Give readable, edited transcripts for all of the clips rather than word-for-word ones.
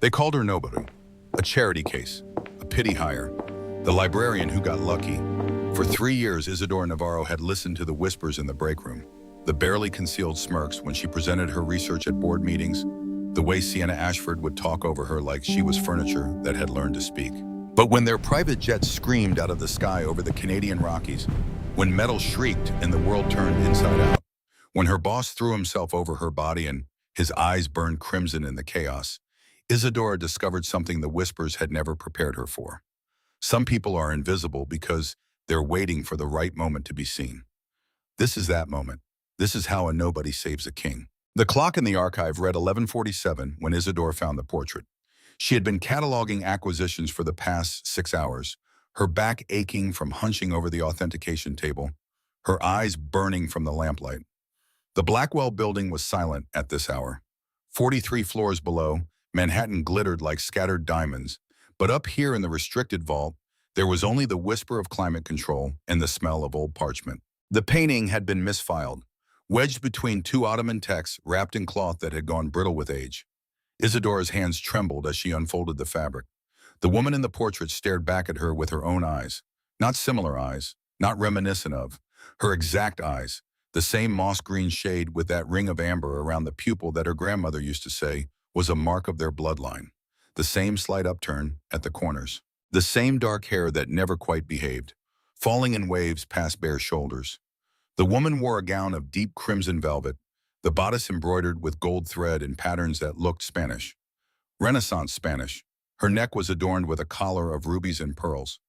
They called her nobody, a charity case, a pity hire, the librarian who got lucky. For 3 years, Isidora Navarro had listened to the whispers in the break room, the barely concealed smirks when she presented her research at board meetings, the way Sienna Ashford would talk over her like she was furniture that had learned to speak. But when their private jet screamed out of the sky over the Canadian Rockies, when metal shrieked and the world turned inside out, when her boss threw himself over her body and his eyes burned crimson in the chaos, Isidora discovered something the whispers had never prepared her for. Some people are invisible because they're waiting for the right moment to be seen. This is that moment. This is how a nobody saves a king. The clock in the archive read 11:47 when Isidora found the portrait. She had been cataloging acquisitions for the past 6 hours, her back aching from hunching over the authentication table, her eyes burning from the lamplight. The Blackwell building was silent at this hour. 43 floors below, Manhattan glittered like scattered diamonds, but up here in the restricted vault, there was only the whisper of climate control and the smell of old parchment. The painting had been misfiled, wedged between two Ottoman texts wrapped in cloth that had gone brittle with age. Isidora's hands trembled as she unfolded the fabric. The woman in the portrait stared back at her with her own eyes. Not similar eyes, not reminiscent of. Her exact eyes, the same moss-green shade with that ring of amber around the pupil that her grandmother used to say was a mark of their bloodline. The same slight upturn at the corners. The same dark hair that never quite behaved, falling in waves past bare shoulders. The woman wore a gown of deep crimson velvet, the bodice embroidered with gold thread and patterns that looked Spanish. Renaissance Spanish. Her neck was adorned with a collar of rubies and pearls.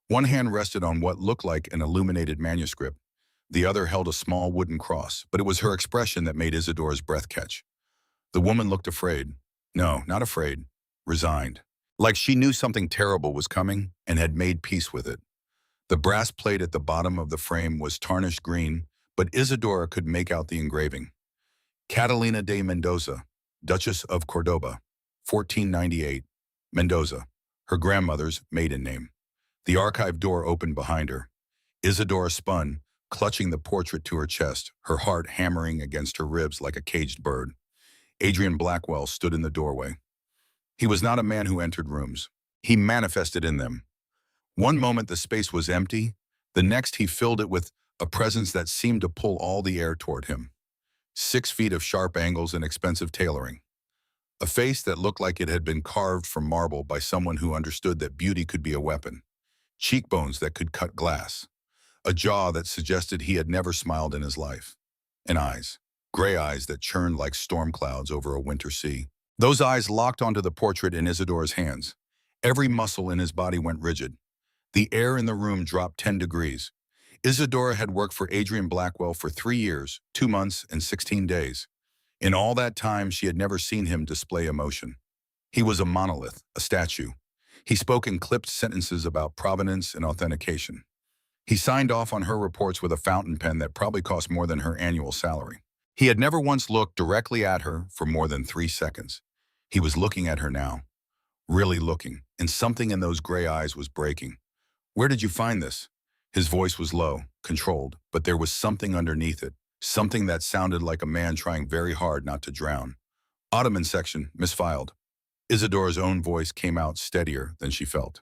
One hand rested on what looked like an illuminated manuscript. The other held a small wooden cross, but it was her expression that made Isidora's breath catch. The woman looked afraid. No, not afraid. Resigned. Like she knew something terrible was coming and had made peace with it. The brass plate at the bottom of the frame was tarnished green, but Isidora could make out the engraving. Catalina de Mendoza, Duchess of Cordoba, 1498, Mendoza, her grandmother's maiden name. The archive door opened behind her. Isidora spun, clutching the portrait to her chest, her heart hammering against her ribs like a caged bird. Adrian Blackwell stood in the doorway. He was not a man who entered rooms. He manifested in them. One moment the space was empty, the next he filled it with a presence that seemed to pull all the air toward him. 6 feet of sharp angles and expensive tailoring. A face that looked like it had been carved from marble by someone who understood that beauty could be a weapon. Cheekbones that could cut glass. A jaw that suggested he had never smiled in his life. And eyes. Gray eyes that churned like storm clouds over a winter sea. Those eyes locked onto the portrait in Isidora's hands. Every muscle in his body went rigid. The air in the room dropped 10 degrees. Isidora had worked for Adrian Blackwell for 3 years, 2 months, and 16 days. In all that time, she had never seen him display emotion. He was a monolith, a statue. He spoke in clipped sentences about provenance and authentication. He signed off on her reports with a fountain pen that probably cost more than her annual salary. He had never once looked directly at her for more than 3 seconds. He was looking at her now, really looking, and something in those gray eyes was breaking. "Where did you find this?" His voice was low, controlled, but there was something underneath it, something that sounded like a man trying very hard not to drown. "Ottoman section, misfiled." Isidora's own voice came out steadier than she felt.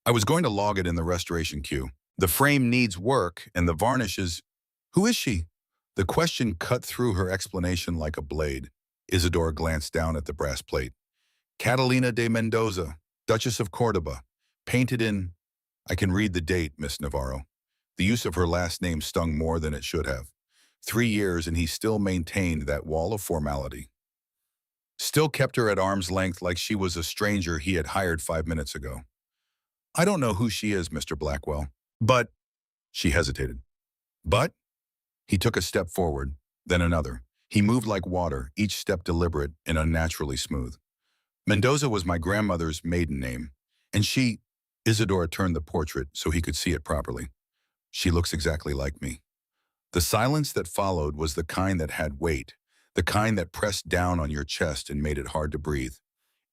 "I was going to log it in the restoration queue. The frame needs work, and the varnish is—" "Who is she?" The question cut through her explanation like a blade. Isidora glanced down at the brass plate. "Catalina de Mendoza, Duchess of Cordoba, painted in—" "I can read the date, Miss Navarro." The use of her last name stung more than it should have. 3 years and he still maintained that wall of formality. Still kept her at arm's length like she was a stranger he had hired 5 minutes ago. "I don't know who she is, Mr. Blackwell. But—" She hesitated. "But?" He took a step forward, then another. He moved like water, each step deliberate and unnaturally smooth. "Mendoza was my grandmother's maiden name, and she—" Isidora turned the portrait so he could see it properly. "She looks exactly like me." The silence that followed was the kind that had weight, the kind that pressed down on your chest and made it hard to breathe.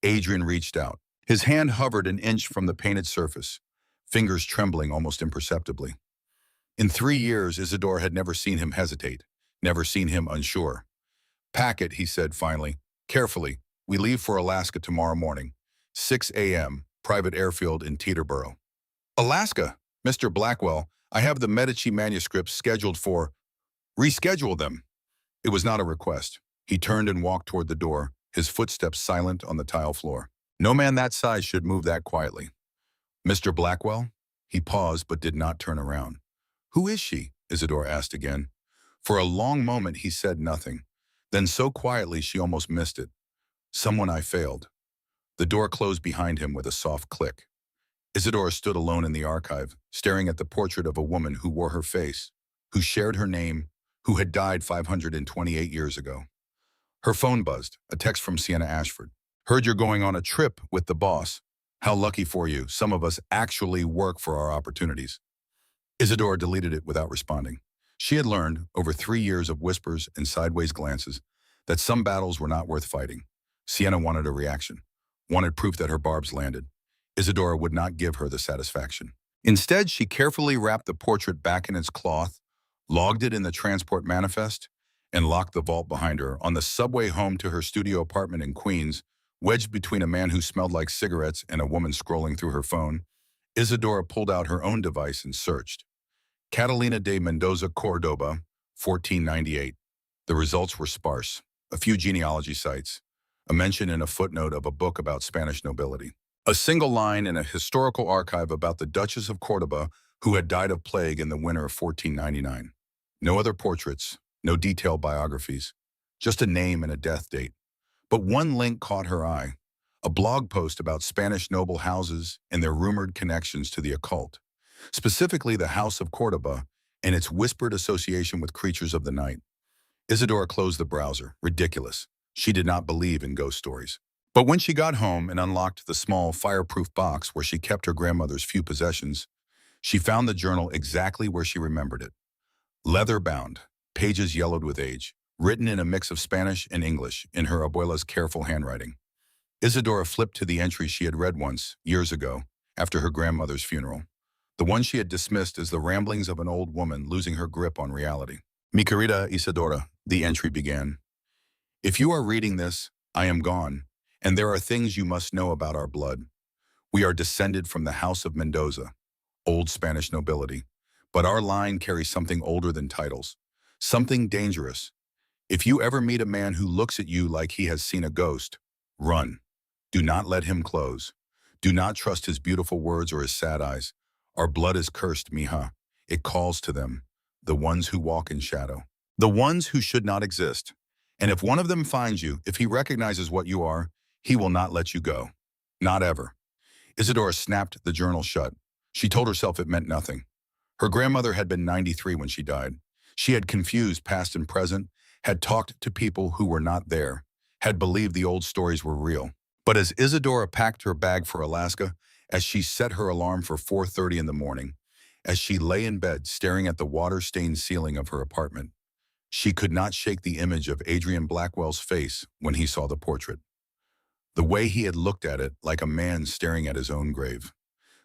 Adrian reached out. His hand hovered an inch from the painted surface, fingers trembling almost imperceptibly. In 3 years, Isidora had never seen him hesitate, never seen him unsure. "Pack it," he said finally, "carefully. We leave for Alaska tomorrow morning, 6 a.m., private airfield in Teterboro. Alaska, Mr. Blackwell, I have the Medici manuscripts scheduled for. Reschedule them. It was not a request. He turned and walked toward the door, his footsteps silent on the tile floor. No man that size should move that quietly. Mr. Blackwell? He paused but did not turn around. Who is she? Isidore asked again. For a long moment he said nothing. Then so quietly she almost missed it. Someone I failed. The door closed behind him with a soft click. Isidore stood alone in the archive, staring at the portrait of a woman who wore her face, who shared her name, who had died 528 years ago. Her phone buzzed, a text from Sienna Ashford. Heard you're going on a trip with the boss. How lucky for you. Some of us actually work for our opportunities. Isidore deleted it without responding. She had learned, over 3 years of whispers and sideways glances, that some battles were not worth fighting. Sienna wanted a reaction, wanted proof that her barbs landed. Isidora would not give her the satisfaction. Instead, she carefully wrapped the portrait back in its cloth, logged it in the transport manifest, and locked the vault behind her. On the subway home to her studio apartment in Queens, wedged between a man who smelled like cigarettes and a woman scrolling through her phone, Isidora pulled out her own device and searched. Catalina de Mendoza Cordoba, 1498. The results were sparse. A few genealogy sites, a mention in a footnote of a book about Spanish nobility, a single line in a historical archive about the Duchess of Cordoba who had died of plague in the winter of 1499. No other portraits, no detailed biographies, just a name and a death date. But one link caught her eye, a blog post about Spanish noble houses and their rumored connections to the occult, specifically the House of Cordoba and its whispered association with creatures of the night. Isidora closed the browser. Ridiculous. She did not believe in ghost stories. But when she got home and unlocked the small, fireproof box where she kept her grandmother's few possessions, she found the journal exactly where she remembered it. Leather-bound, pages yellowed with age, written in a mix of Spanish and English in her abuela's careful handwriting. Isidora flipped to the entry she had read once, years ago, after her grandmother's funeral. The one she had dismissed as the ramblings of an old woman losing her grip on reality. Mi querida Isidora, the entry began. If you are reading this, I am gone, and there are things you must know about our blood. We are descended from the House of Mendoza, old Spanish nobility, but our line carries something older than titles, something dangerous. If you ever meet a man who looks at you like he has seen a ghost, run. Do not let him close. Do not trust his beautiful words or his sad eyes. Our blood is cursed, mija. It calls to them, the ones who walk in shadow, the ones who should not exist. And if one of them finds you, if he recognizes what you are, he will not let you go. Not ever. Isidora snapped the journal shut. She told herself it meant nothing. Her grandmother had been 93 when she died. She had confused past and present, had talked to people who were not there, had believed the old stories were real. But as Isidora packed her bag for Alaska, as she set her alarm for 4:30 in the morning, as she lay in bed staring at the water-stained ceiling of her apartment, she could not shake the image of Adrian Blackwell's face when he saw the portrait. The way he had looked at it like a man staring at his own grave.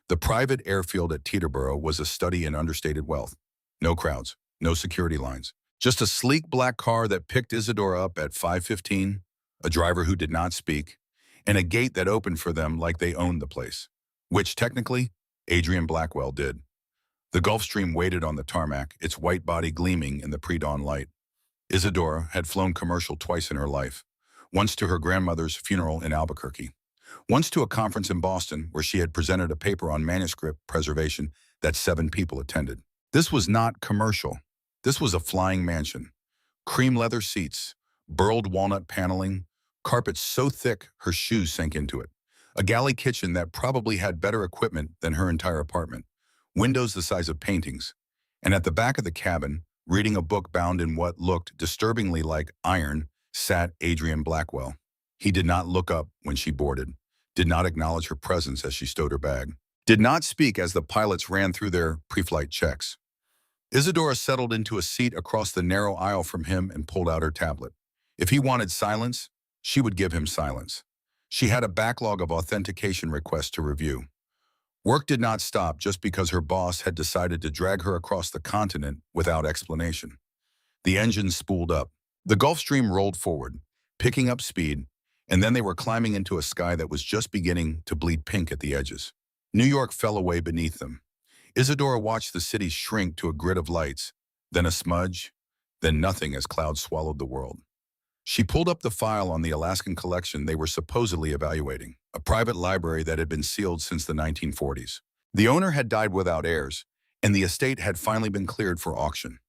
The private airfield at Teterboro was a study in understated wealth. No crowds, no security lines. Just a sleek black car that picked Isidora up at 5:15, a driver who did not speak, and a gate that opened for them like they owned the place, which technically, Adrian Blackwell did. The Gulfstream waited on the tarmac, its white body gleaming in the pre-dawn light. Isidora had flown commercial twice in her life, once to her grandmother's funeral in Albuquerque, once to a conference in Boston where she had presented a paper on manuscript preservation that 7 people attended. This was not commercial. This was a flying mansion. Cream leather seats, burled walnut paneling, carpets so thick her shoes sank into it. A galley kitchen that probably had better equipment than her entire apartment. Windows the size of paintings. And at the back of the cabin, reading a book bound in what looked disturbingly like iron, sat Adrian Blackwell. He did not look up when she boarded, did not acknowledge her presence as she stowed her bag, did not speak as the pilots ran through their pre-flight checks. Isidora settled into a seat across the narrow aisle from him and pulled out her tablet. If he wanted silence, she would give him silence. She had a backlog of authentication requests to review. Work did not stop just because her boss had decided to drag her across the continent without explanation. The engine spooled up. The Gulfstream rolled forward, picking up speed, And then they were climbing into a sky that was just beginning to bleed pink at the edges. New York fell away beneath them. Isadora watched the city shrink to a grid of lights, then a smudge, then nothing as clouds swallowed the world. She pulled up the file on the Alaskan collection they were supposedly evaluating, a private library that had been sealed since the 1940s. The owner had died without heirs, and the estate had finally been cleared for auction.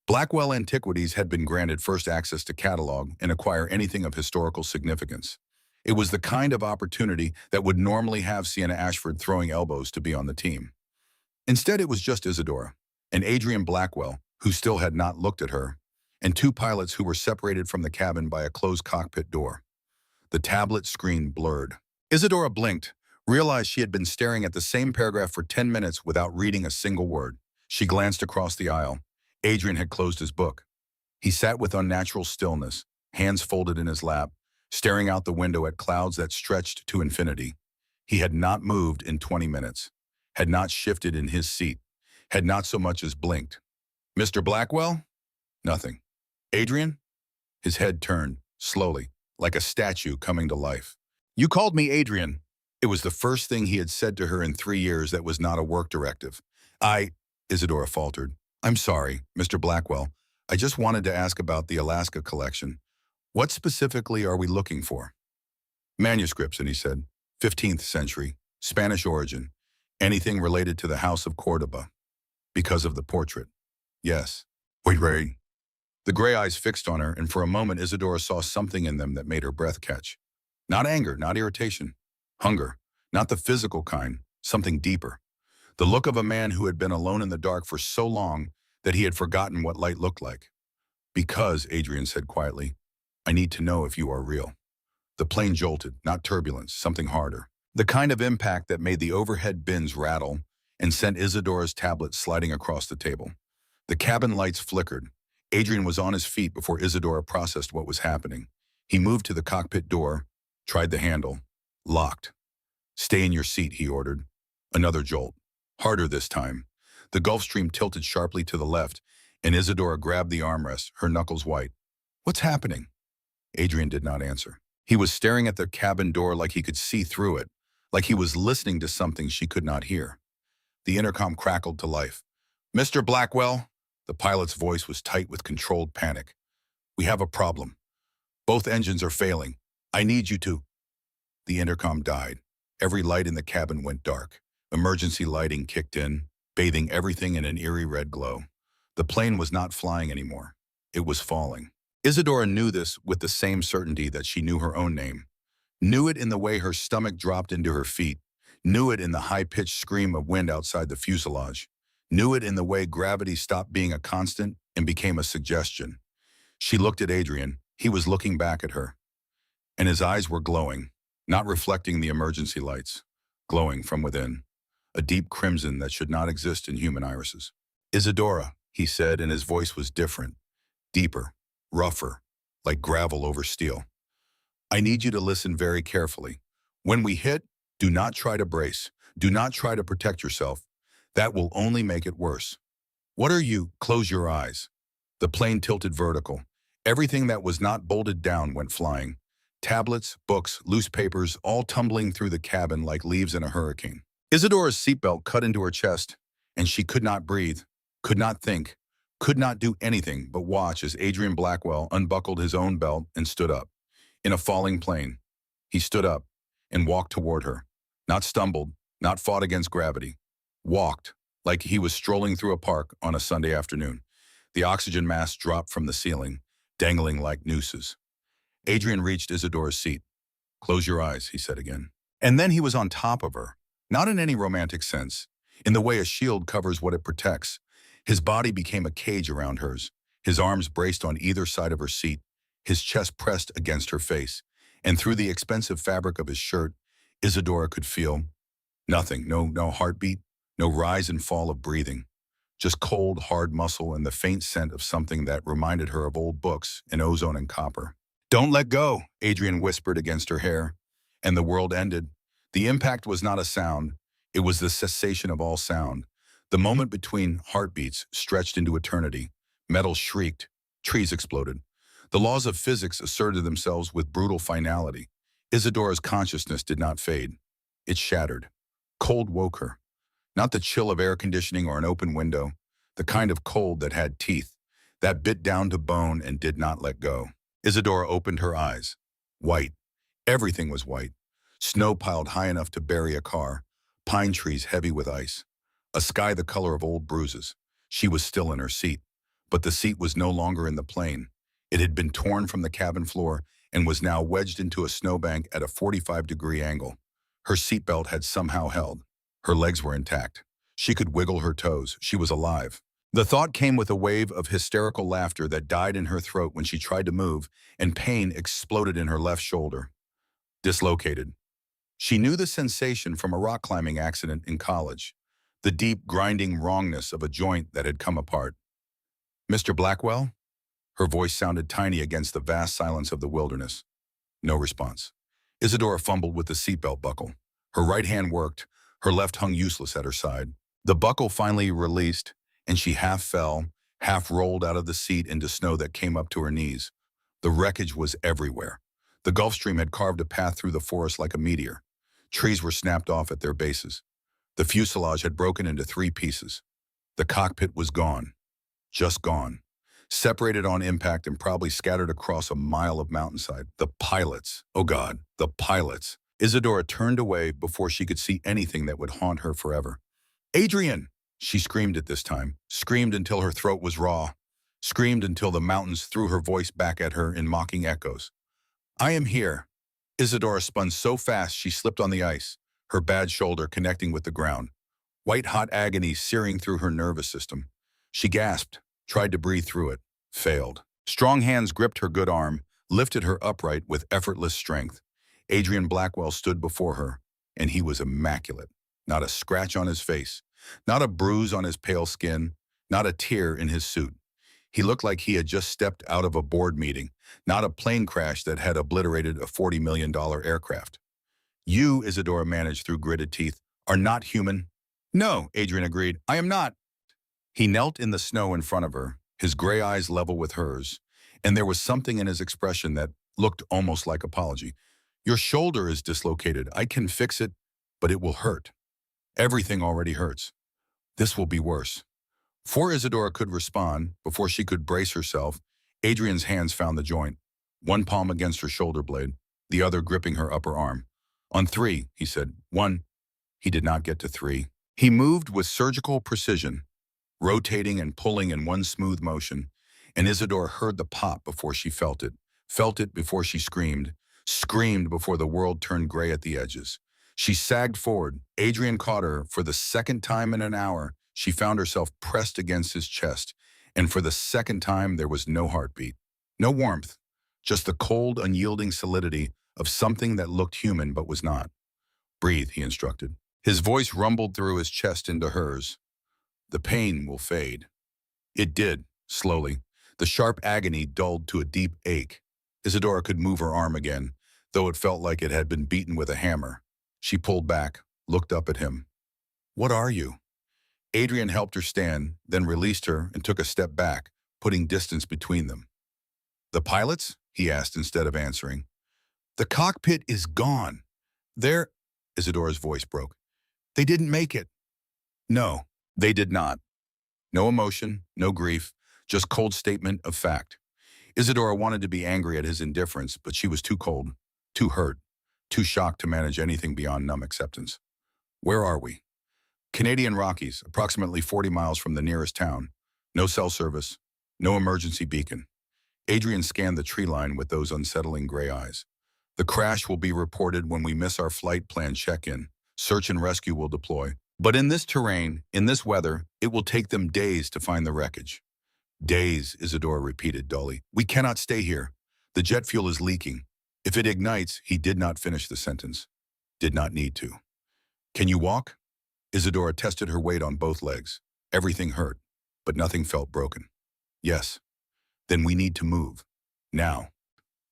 Blackwell Antiquities had been granted first access to catalog and acquire anything of historical significance. It was the kind of opportunity that would normally have Sienna Ashford throwing elbows to be on the team. Instead, it was just Isadora, and Adrian Blackwell, who still had not looked at her, and two pilots who were separated from the cabin by a closed cockpit door. The tablet screen blurred. Isadora blinked, realized she had been staring at the same paragraph for 10 minutes without reading a single word. She glanced across the aisle. Adrian had closed his book. He sat with unnatural stillness, hands folded in his lap, staring out the window at clouds that stretched to infinity. He had not moved in 20 minutes, had not shifted in his seat, had not so much as blinked. "Mr. Blackwell?" Nothing. "Adrian?" His head turned, slowly, like a statue coming to life. "You called me Adrian." It was the first thing he had said to her in 3 years that was not a work directive. Isadora faltered. "I'm sorry, Mr. Blackwell. I just wanted to ask about the Alaska collection. What specifically are we looking for?" "Manuscripts," and he said. "15th century, Spanish origin, anything related to the House of Cordoba." "Because of the portrait." "Yes." "Wait, Ray." The gray eyes fixed on her, and for a moment Isadora saw something in them that made her breath catch. Not anger, not irritation. Hunger. Not the physical kind, something deeper. The look of a man who had been alone in the dark for so long that he had forgotten what light looked like. "Because," Adrian said quietly, "I need to know if you are real." The plane jolted, not turbulence, something harder. The kind of impact that made the overhead bins rattle and sent Isadora's tablet sliding across the table. The cabin lights flickered. Adrian was on his feet before Isadora processed what was happening. He moved to the cockpit door, tried the handle. Locked. "Stay in your seat," he ordered. Another jolt. Harder this time. The Gulfstream tilted sharply to the left, and Isadora grabbed the armrest, her knuckles white. "What's happening?" Adrian did not answer. He was staring at the cabin door like he could see through it, like he was listening to something she could not hear. The intercom crackled to life. "Mr. Blackwell?" The pilot's voice was tight with controlled panic. "We have a problem. Both engines are failing. I need you to—" The intercom died. Every light in the cabin went dark. Emergency lighting kicked in, bathing everything in an eerie red glow. The plane was not flying anymore. It was falling. Isadora knew this with the same certainty that she knew her own name. Knew it in the way her stomach dropped into her feet. Knew it in the high-pitched scream of wind outside the fuselage. Knew it in the way gravity stopped being a constant and became a suggestion. She looked at Adrian. He was looking back at her. And his eyes were glowing, not reflecting the emergency lights, glowing from within, a deep crimson that should not exist in human irises. "Isadora," he said, and his voice was different, deeper, rougher, like gravel over steel. "I need you to listen very carefully. When we hit, do not try to brace. Do not try to protect yourself. That will only make it worse. What are you? Close your eyes." The plane tilted vertical. Everything that was not bolted down went flying. Tablets, books, loose papers, all tumbling through the cabin like leaves in a hurricane. Isadora's seatbelt cut into her chest, and she could not breathe, could not think, could not do anything but watch as Adrian Blackwell unbuckled his own belt and stood up. In a falling plane, he stood up and walked toward her. Not stumbled, not fought against gravity. Walked, like he was strolling through a park on a Sunday afternoon. The oxygen mask dropped from the ceiling, dangling like nooses. Adrian reached Isadora's seat. "Close your eyes," he said again. And then he was on top of her, not in any romantic sense, in the way a shield covers what it protects. His body became a cage around hers, his arms braced on either side of her seat, his chest pressed against her face, and through the expensive fabric of his shirt, Isadora could feel nothing, no heartbeat, no rise and fall of breathing, just cold, hard muscle and the faint scent of something that reminded her of old books and ozone and copper. "Don't let go," Adrian whispered against her hair, and the world ended. The impact was not a sound. It was the cessation of all sound. The moment between heartbeats stretched into eternity. Metal shrieked. Trees exploded. The laws of physics asserted themselves with brutal finality. Isadora's consciousness did not fade. It shattered. Cold woke her. Not the chill of air conditioning or an open window, the kind of cold that had teeth, that bit down to bone and did not let go. Isadora opened her eyes. White. Everything was white. Snow piled high enough to bury a car, pine trees heavy with ice, a sky the color of old bruises. She was still in her seat, but the seat was no longer in the plane. It had been torn from the cabin floor and was now wedged into a snowbank at a 45-degree angle. Her seatbelt had somehow held. Her legs were intact. She could wiggle her toes. She was alive. The thought came with a wave of hysterical laughter that died in her throat when she tried to move, and pain exploded in her left shoulder. Dislocated. She knew the sensation from a rock climbing accident in college, the deep, grinding wrongness of a joint that had come apart. "Mr. Blackwell?" Her voice sounded tiny against the vast silence of the wilderness. No response. Isadora fumbled with the seatbelt buckle. Her right hand worked. Her left hung useless at her side. The buckle finally released, and she half fell, half rolled out of the seat into snow that came up to her knees. The wreckage was everywhere. The Gulf Stream had carved a path through the forest like a meteor. Trees were snapped off at their bases. The fuselage had broken into 3 pieces. The cockpit was gone. Just gone. Separated on impact and probably scattered across a mile of mountainside. The pilots. Oh God, the pilots. Isadora turned away before she could see anything that would haunt her forever. "Adrian!" She screamed at this time. Screamed until her throat was raw. Screamed until the mountains threw her voice back at her in mocking echoes. "I am here." Isadora spun so fast she slipped on the ice, her bad shoulder connecting with the ground. White-hot agony searing through her nervous system. She gasped, tried to breathe through it, failed. Strong hands gripped her good arm, lifted her upright with effortless strength. Adrian Blackwell stood before her, and he was immaculate. Not a scratch on his face, not a bruise on his pale skin, not a tear in his suit. He looked like he had just stepped out of a board meeting, not a plane crash that had obliterated a $40 million aircraft. "You," Isadora managed through gritted teeth, "are not human." "No," Adrian agreed, "I am not." He knelt in the snow in front of her, his gray eyes level with hers, and there was something in his expression that looked almost like apology. "Your shoulder is dislocated. I can fix it, but it will hurt. Everything already hurts. This will be worse." Before Isadora could respond, before she could brace herself, Adrian's hands found the joint, one palm against her shoulder blade, the other gripping her upper arm. "On 3, he said. 1. He did not get to 3. He moved with surgical precision, rotating and pulling in one smooth motion, and Isadora heard the pop before she felt it before she screamed before the world turned gray at the edges. She sagged forward. Adrian caught her. For the second time in an hour, she found herself pressed against his chest, and for the second time there was no heartbeat, no warmth, just the cold, unyielding solidity of something that looked human but was not. "Breathe," he instructed. His voice rumbled through his chest into hers. "The pain will fade." It did, slowly. The sharp agony dulled to a deep ache. Isadora could move her arm again, though it felt like it had been beaten with a hammer. She pulled back, looked up at him. "What are you?" Adrian helped her stand, then released her and took a step back, putting distance between them. "The pilots?" he asked instead of answering. "The cockpit is gone. They're—" Isadora's voice broke. "They didn't make it." "No, they did not." No emotion, no grief, just cold statement of fact. Isadora wanted to be angry at his indifference, but she was too cold, too hurt, too shocked to manage anything beyond numb acceptance. "Where are we?" "Canadian Rockies, approximately 40 miles from the nearest town. No cell service, no emergency beacon." Adrian scanned the tree line with those unsettling gray eyes. "The crash will be reported when we miss our flight plan check-in. Search and rescue will deploy. But in this terrain, in this weather, it will take them days to find the wreckage." "Days," Isadora repeated dully. "We cannot stay here. The jet fuel is leaking. If it ignites," he did not finish the sentence. "Did not need to." "Can you walk?" Isadora tested her weight on both legs. Everything hurt, but nothing felt broken. "Yes." "Then we need to move. Now."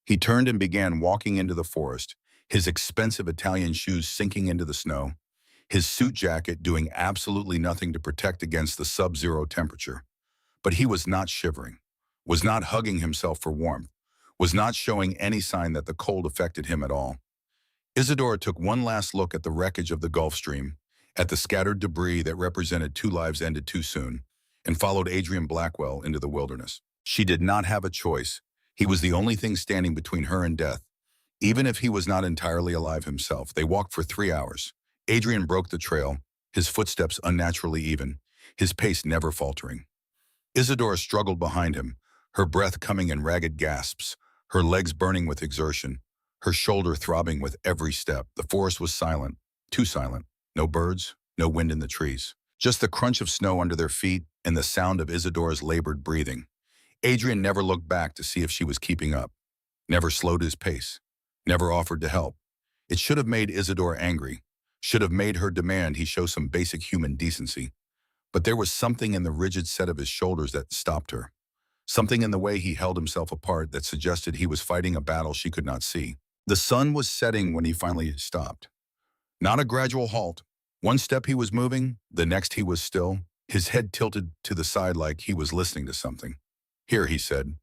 He turned and began walking into the forest, his expensive Italian shoes sinking into the snow, his suit jacket doing absolutely nothing to protect against the sub-zero temperature. But he was not shivering, was not hugging himself for warmth, was not showing any sign that the cold affected him at all. Isadora took one last look at the wreckage of the Gulf Stream, at the scattered debris that represented two lives ended too soon, and followed Adrian Blackwell into the wilderness. She did not have a choice. He was the only thing standing between her and death. Even if he was not entirely alive himself, they walked for 3 hours. Adrian broke the trail, his footsteps unnaturally even, his pace never faltering. Isadora struggled behind him, her breath coming in ragged gasps, her legs burning with exertion, her shoulder throbbing with every step. The forest was silent, too silent. No birds, no wind in the trees. Just the crunch of snow under their feet and the sound of Isadora's labored breathing. Adrian never looked back to see if she was keeping up, never slowed his pace, never offered to help. It should have made Isadora angry, should have made her demand he show some basic human decency. But there was something in the rigid set of his shoulders that stopped her. Something in the way he held himself apart that suggested he was fighting a battle she could not see. The sun was setting when he finally stopped. Not a gradual halt. One step he was moving, the next he was still, his head tilted to the side like he was listening to something. Here, he said.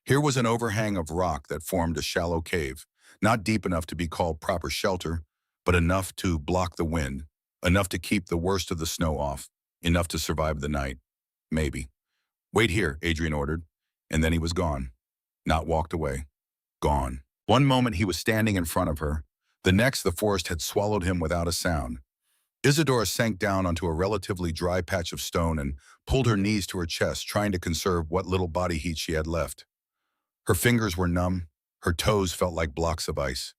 Here was an overhang of rock that formed a shallow cave, not deep enough to be called proper shelter, but enough to block the wind, enough to keep the worst of the snow off, enough to survive the night. Maybe. Wait here, Adrian ordered, and then he was gone. Not walked away. Gone. One moment he was standing in front of her, the next the forest had swallowed him without a sound. Isadora sank down onto a relatively dry patch of stone and pulled her knees to her chest, trying to conserve what little body heat she had left. Her fingers were numb, her toes felt like blocks of ice.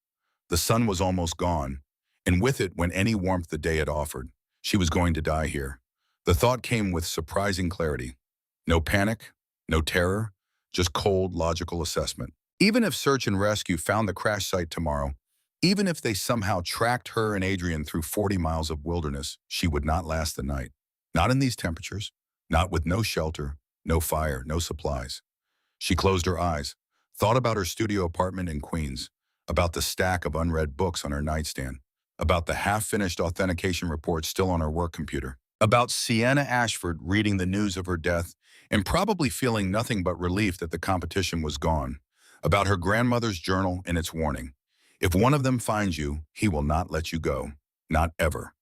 The sun was almost gone, and with it went any warmth the day had offered. She was going to die here. The thought came with surprising clarity. No panic, no terror, just cold, logical assessment. Even if search and rescue found the crash site tomorrow, even if they somehow tracked her and Adrian through 40 miles of wilderness, she would not last the night. Not in these temperatures, not with no shelter, no fire, no supplies. She closed her eyes, thought about her studio apartment in Queens, about the stack of unread books on her nightstand, about the half-finished authentication report still on her work computer, about Sienna Ashford reading the news of her death and probably feeling nothing but relief that the competition was gone, about her grandmother's journal and its warning. If one of them finds you, he will not let you go. Not ever.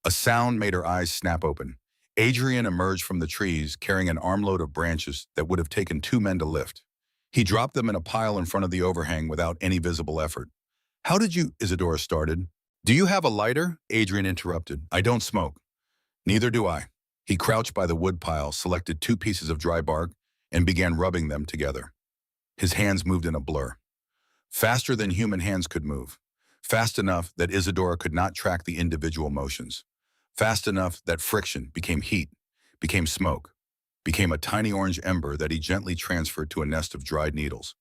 A sound made her eyes snap open. Adrian emerged from the trees carrying an armload of branches that would have taken 2 men to lift. He dropped them in a pile in front of the overhang without any visible effort. How did you, Isadora started. Do you have a lighter? Adrian interrupted. I don't smoke. Neither do I. He crouched by the wood pile, selected 2 pieces of dry bark, and began rubbing them together. His hands moved in a blur. Faster than human hands could move. Fast enough that Isadora could not track the individual motions. Fast enough that friction became heat, became smoke, became a tiny orange ember that he gently transferred to a nest of dried needles.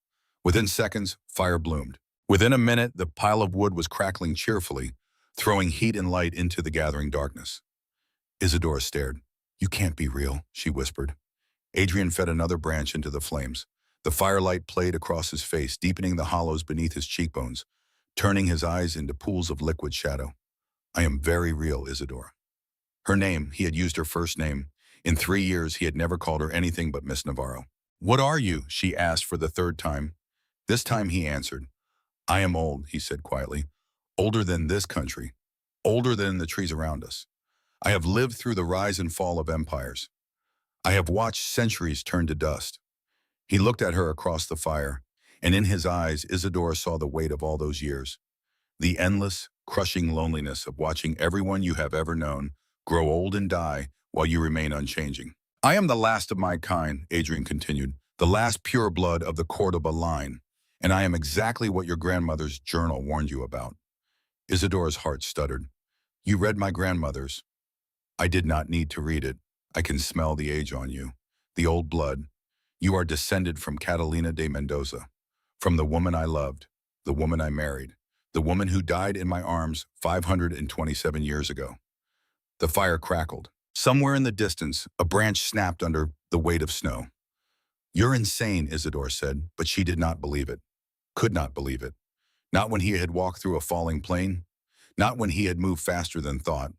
Within seconds, fire bloomed. Within a minute, the pile of wood was crackling cheerfully, throwing heat and light into the gathering darkness. Isadora stared. You can't be real, she whispered. Adrian fed another branch into the flames. The firelight played across his face, deepening the hollows beneath his cheekbones, turning his eyes into pools of liquid shadow. I am very real, Isadora. Her name, he had used her first name. In 3 years, he had never called her anything but Miss Navarro. What are you? She asked for the 3rd time. This time he answered. I am old, he said quietly. Older than this country. Older than the trees around us. I have lived through the rise and fall of empires. I have watched centuries turn to dust. He looked at her across the fire, and in his eyes, Isadora saw the weight of all those years. The endless, crushing loneliness of watching everyone you have ever known grow old and die while you remain unchanging. I am the last of my kind, Adrian continued, the last pure blood of the Cordoba line, and I am exactly what your grandmother's journal warned you about. Isadora's heart stuttered. You read my grandmother's. I did not need to read it. I can smell the age on you, the old blood. You are descended from Catalina de Mendoza, from the woman I loved, the woman I married, the woman who died in my arms 527 years ago. The fire crackled. Somewhere in the distance, a branch snapped under the weight of snow. You're insane, Isadora said, but she did not believe it. Could not believe it. Not when he had walked through a falling plane. Not when he had moved faster than thought.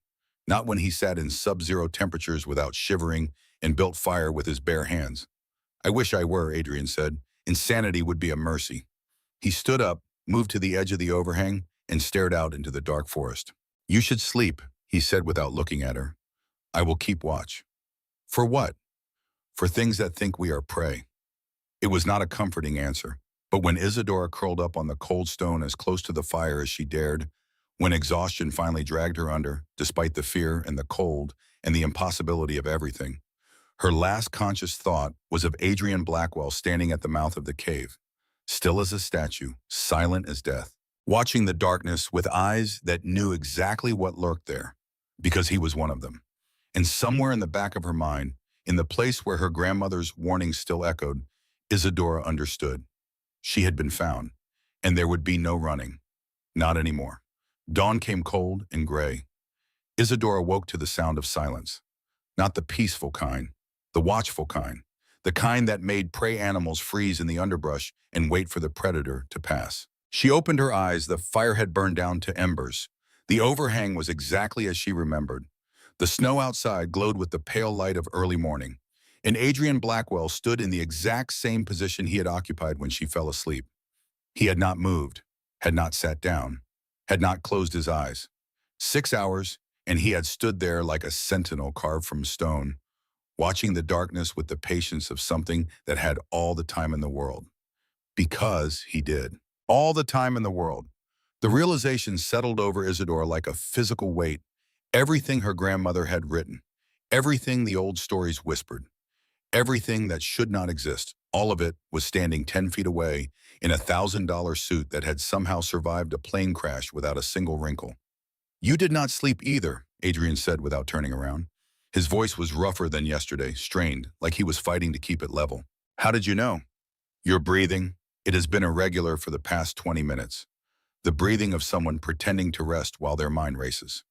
Not when he sat in sub-zero temperatures without shivering and built fire with his bare hands. I wish I were, Adrian said. Insanity would be a mercy. He stood up, moved to the edge of the overhang, and stared out into the dark forest. "You should sleep," he said without looking at her. "I will keep watch." "For what?" "For things that think we are prey." It was not a comforting answer, but when Isadora curled up on the cold stone as close to the fire as she dared, when exhaustion finally dragged her under, despite the fear and the cold and the impossibility of everything, her last conscious thought was of Adrian Blackwell standing at the mouth of the cave, still as a statue, silent as death, watching the darkness with eyes that knew exactly what lurked there, because he was one of them. And somewhere in the back of her mind, in the place where her grandmother's warning still echoed, Isadora understood. She had been found, and there would be no running. Not anymore. Dawn came cold and gray. Isadora woke to the sound of silence. Not the peaceful kind, the watchful kind, the kind that made prey animals freeze in the underbrush and wait for the predator to pass. She opened her eyes. The fire had burned down to embers. The overhang was exactly as she remembered. The snow outside glowed with the pale light of early morning, and Adrian Blackwell stood in the exact same position he had occupied when she fell asleep. He had not moved, had not sat down, had not closed his eyes. 6 hours, and he had stood there like a sentinel carved from stone, watching the darkness with the patience of something that had all the time in the world. Because he did. All the time in the world. The realization settled over Isadora like a physical weight. Everything her grandmother had written, everything the old stories whispered, everything that should not exist, all of it was standing 10 feet away in a $1,000 suit that had somehow survived a plane crash without a single wrinkle. "You did not sleep either," Adrian said without turning around. His voice was rougher than yesterday, strained, like he was fighting to keep it level. "How did you know?" "Your breathing. It has been irregular for the past 20 minutes. The breathing of someone pretending to rest while their mind races."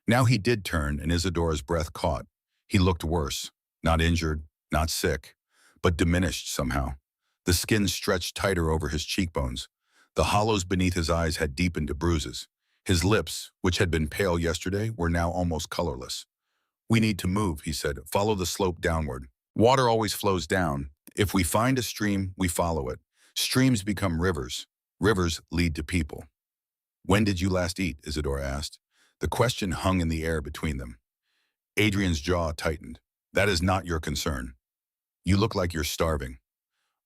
Now he did turn, and Isadora's breath caught. He looked worse, not injured, not sick, but diminished somehow. The skin stretched tighter over his cheekbones. The hollows beneath his eyes had deepened to bruises. His lips, which had been pale yesterday, were now almost colorless. "We need to move," he said. "Follow the slope downward. Water always flows down. If we find a stream, we follow it. Streams become rivers. Rivers lead to people." "When did you last eat?" Isadora asked. The question hung in the air between them. Adrian's jaw tightened. "That is not your concern. You look like you're starving."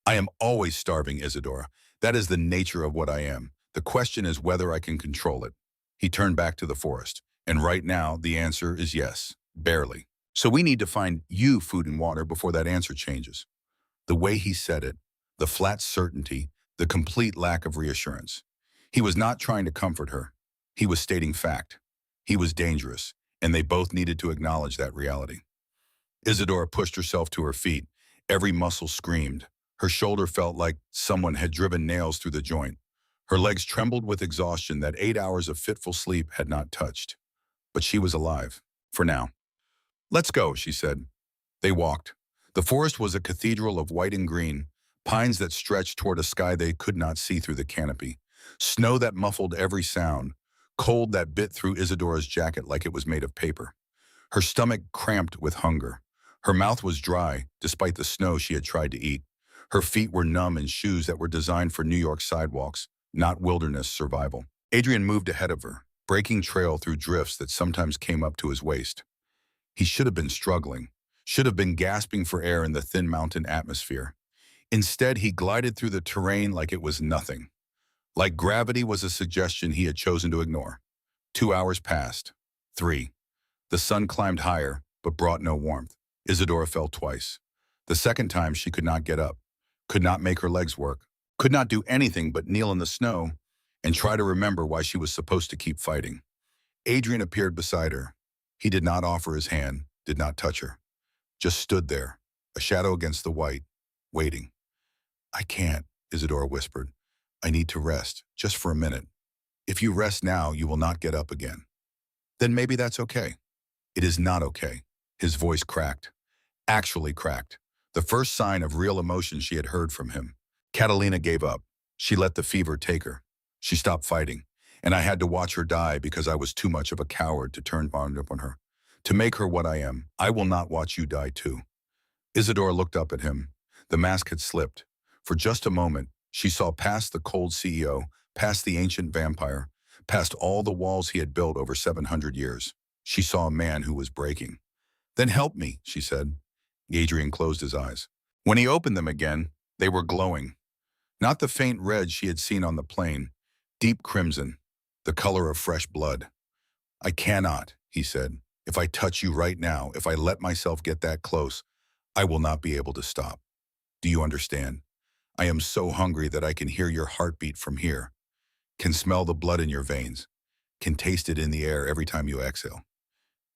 "I am always starving, Isadora. That is the nature of what I am. The question is whether I can control it." He turned back to the forest. "And right now, the answer is yes. Barely. So we need to find you food and water before that answer changes." The way he said it, the flat certainty, the complete lack of reassurance. He was not trying to comfort her. He was stating fact. He was dangerous, and they both needed to acknowledge that reality. Isadora pushed herself to her feet. Every muscle screamed. Her shoulder felt like someone had driven nails through the joint. Her legs trembled with exhaustion that 8 hours of fitful sleep had not touched. But she was alive, for now. "Let's go," she said. They walked. The forest was a cathedral of white and green, pines that stretched toward a sky they could not see through the canopy, snow that muffled every sound, cold that bit through Isadora's jacket like it was made of paper. Her stomach cramped with hunger. Her mouth was dry, despite the snow she had tried to eat. Her feet were numb in shoes that were designed for New York sidewalks, not wilderness survival. Adrian moved ahead of her, breaking trail through drifts that sometimes came up to his waist. He should have been struggling, should have been gasping for air in the thin mountain atmosphere. Instead, he glided through the terrain like it was nothing. Like gravity was a suggestion he had chosen to ignore. 2 hours passed. 3. The sun climbed higher, but brought no warmth. Isadora fell twice. The second time she could not get up, could not make her legs work, could not do anything but kneel in the snow and try to remember why she was supposed to keep fighting. Adrian appeared beside her. He did not offer his hand, did not touch her. Just stood there, a shadow against the white, waiting. "I can't," Isadora whispered. "I need to rest, just for a minute. If you rest now, you will not get up again." "Then maybe that's okay." "It is not okay." His voice cracked. Actually cracked. The first sign of real emotion she had heard from him. "Catalina gave up. She let the fever take her. She stopped fighting. And I had to watch her die because I was too much of a coward to turn up on her. To make her what I am. I will not watch you die too." Isadora looked up at him. The mask had slipped. For just a moment, she saw past the cold CEO, past the ancient vampire, past all the walls he had built over 700 years. She saw a man who was breaking. "Then help me," she said. Adrian closed his eyes. When he opened them again, they were glowing. Not the faint red she had seen on the plane, deep crimson, the color of fresh blood. "I cannot," he said. "If I touch you right now, if I let myself get that close, I will not be able to stop. Do you understand? I am so hungry that I can hear your heartbeat from here, can smell the blood in your veins, can taste it in the air every time you exhale."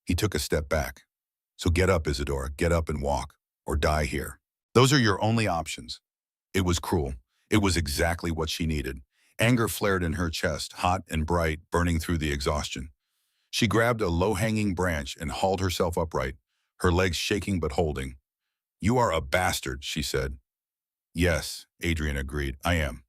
He took a step back. "So get up, Isadora, get up and walk, or die here. Those are your only options." It was cruel. It was exactly what she needed. Anger flared in her chest, hot and bright, burning through the exhaustion. She grabbed a low-hanging branch and hauled herself upright, her legs shaking but holding. "You are a bastard," she said. "Yes," Adrian agreed, "I am."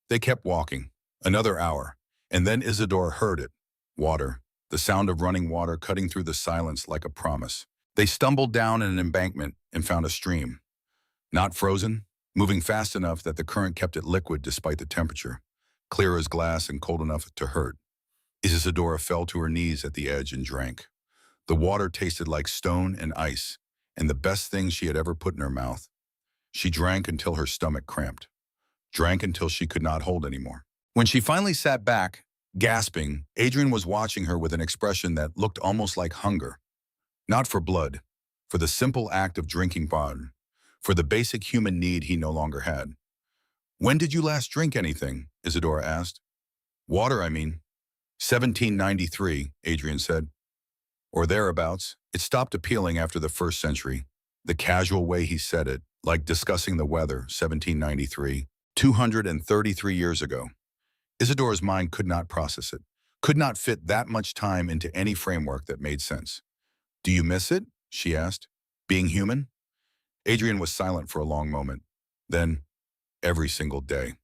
They kept walking. Another hour, and then Isadora heard it. Water. The sound of running water cutting through the silence like a promise. They stumbled down an embankment and found a stream. Not frozen, moving fast enough that the current kept it liquid despite the temperature, clear as glass and cold enough to hurt. Isadora fell to her knees at the edge and drank. The water tasted like stone and ice, and the best thing she had ever put in her mouth. She drank until her stomach cramped, drank until she could not hold anymore. When she finally sat back, gasping, Adrian was watching her with an expression that looked almost like hunger. Not for blood, for the simple act of drinking blood, for the basic human need he no longer had. "When did you last drink anything?" Isadora asked. "Water, I mean." 1793, Adrian said. "Or thereabouts." It stopped appealing after the first century. The casual way he said it, like discussing the weather, 1793, 233 years ago. Isadora's mind could not process it, could not fit that much time into any framework that made sense. "Do you miss it?" she asked. "Being human?" Adrian was silent for a long moment. Then, "Every single day."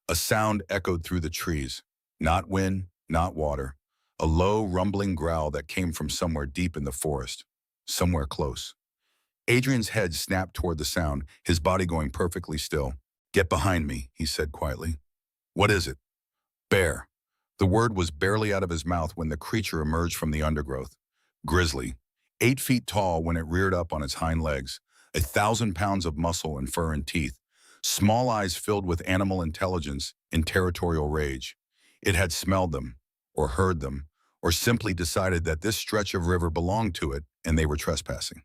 A sound echoed through the trees. Not wind, not water. A low, rumbling growl that came from somewhere deep in the forest. Somewhere close. Adrian's head snapped toward the sound, his body going perfectly still. "Get behind me," he said quietly. "What is it?" "Bear." The word was barely out of his mouth when the creature emerged from the undergrowth. Grizzly. 8 feet tall when it reared up on its hind legs. 1,000 pounds of muscle and fur and teeth. Small eyes filled with animal intelligence and territorial rage. It had smelled them, or heard them, or simply decided that this stretch of river belonged to it and they were trespassing.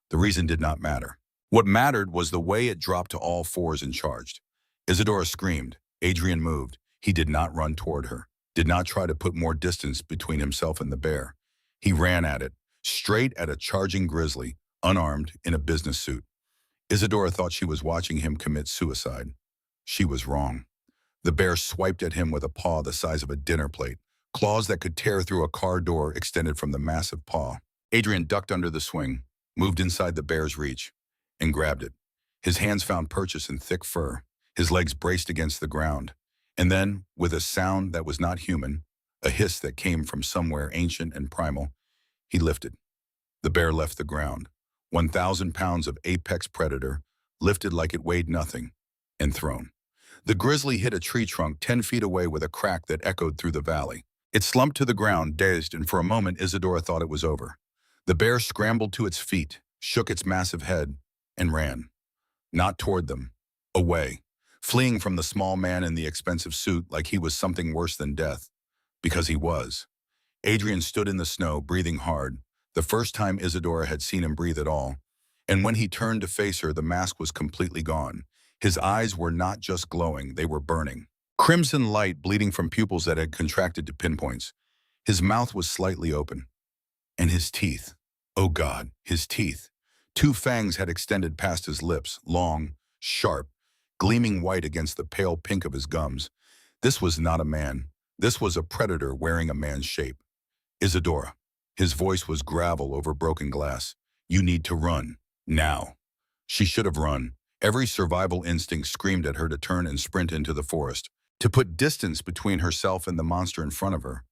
The reason did not matter. What mattered was the way it dropped to all fours and charged. Isadora screamed. Adrian moved. He did not run toward her, did not try to put more distance between himself and the bear. He ran at it, straight at a charging grizzly, unarmed, in a business suit. Isadora thought she was watching him commit suicide. She was wrong. The bear swiped at him with a paw the size of a dinner plate, claws that could tear through a car door extended from the massive paw. Adrian ducked under the swing, moved inside the bear's reach, and grabbed it. His hands found purchase in thick fur. His legs braced against the ground. And then, with a sound that was not human, a hiss that came from somewhere ancient and primal, he lifted. The bear left the ground. 1,000 pounds of apex predator, lifted like it weighed nothing, and thrown. The grizzly hit a tree trunk 10 feet away with a crack that echoed through the valley. It slumped to the ground, dazed, and for a moment Isadora thought it was over. The bear scrambled to its feet, shook its massive head, and ran. Not toward them. Away. Fleeing from the small man in the expensive suit like he was something worse than death. Because he was. Adrian stood in the snow, breathing hard, the first time Isadora had seen him breathe at all. And when he turned to face her, the mask was completely gone. His eyes were not just glowing, they were burning. Crimson light bleeding from pupils that had contracted to pinpoints. His mouth was slightly open. And his teeth. Oh God, his teeth. 2 fangs had extended past his lips, long, sharp, gleaming white against the pale pink of his gums. This was not a man. This was a predator wearing a man's shape. "Isadora." His voice was gravel over broken glass. "You need to run. Now." She should have run. Every survival instinct screamed at her to turn and sprint into the forest, to put distance between herself and the monster in front of her.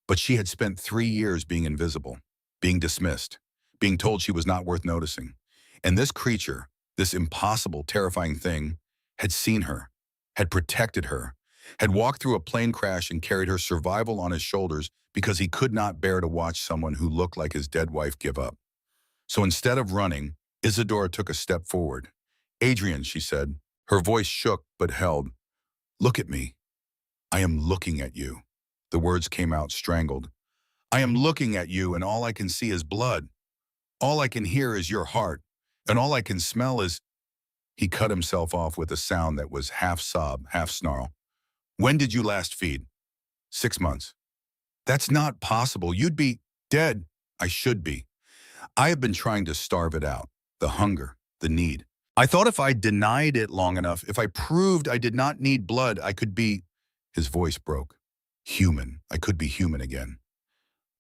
But she had spent 3 years being invisible, being dismissed, being told she was not worth noticing. And this creature, this impossible, terrifying thing, had seen her, had protected her, had walked through a plane crash and carried her survival on his shoulders because he could not bear to watch someone who looked like his dead wife give up. So instead of running, Isadora took a step forward. "Adrian," she said. Her voice shook but held. "Look at me. I am looking at you." The words came out strangled. "I am looking at you, and all I can see is blood. All I can hear is your heart, and all I can smell is—" He cut himself off with a sound that was half sob, half snarl. "When did you last feed?" "6 months." "That's not possible. You'd be dead." "I should be. I have been trying to starve it out. The hunger, the need. I thought if I denied it long enough, if I proved I did not need blood, I could be—" His voice broke. "Human. I could be human again."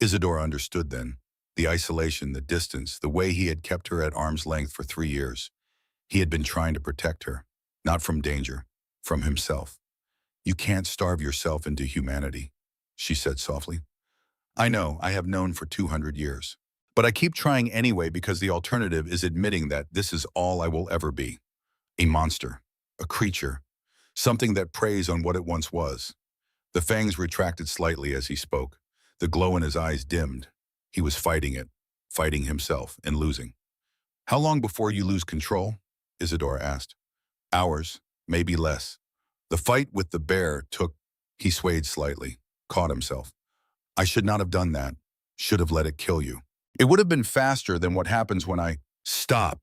Isadora understood then. The isolation, the distance, the way he had kept her at arm's length for 3 years. He had been trying to protect her, not from danger, from himself. "You can't starve yourself into humanity," she said softly. "I know, I have known for 200 years. But I keep trying anyway because the alternative is admitting that this is all I will ever be. A monster, a creature, something that preys on what it once was." The fangs retracted slightly as he spoke. The glow in his eyes dimmed. He was fighting it, fighting himself, and losing. "How long before you lose control?" Isadora asked. "Hours, maybe less. The fight with the bear took—" He swayed slightly, caught himself. "I should not have done that. Should have let it kill you. It would have been faster than what happens when I—" "Stop!"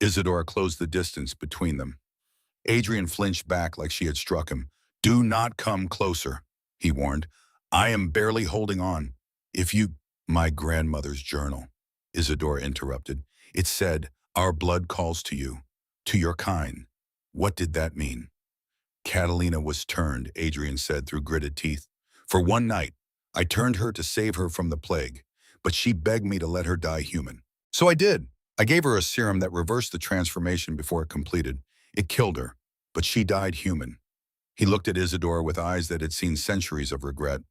Isadora closed the distance between them. Adrian flinched back like she had struck him. "Do not come closer," he warned. "I am barely holding on. If you—" "My grandmother's journal," Isadora interrupted. "It said, 'Our blood calls to you, to your kind.' What did that mean?" "Catalina was turned," Adrian said through gritted teeth. "For one night, I turned her to save her from the plague, but she begged me to let her die human. So I did. I gave her a serum that reversed the transformation before it completed. It killed her, but she died human." He looked at Isadora with eyes that had seen centuries of regret.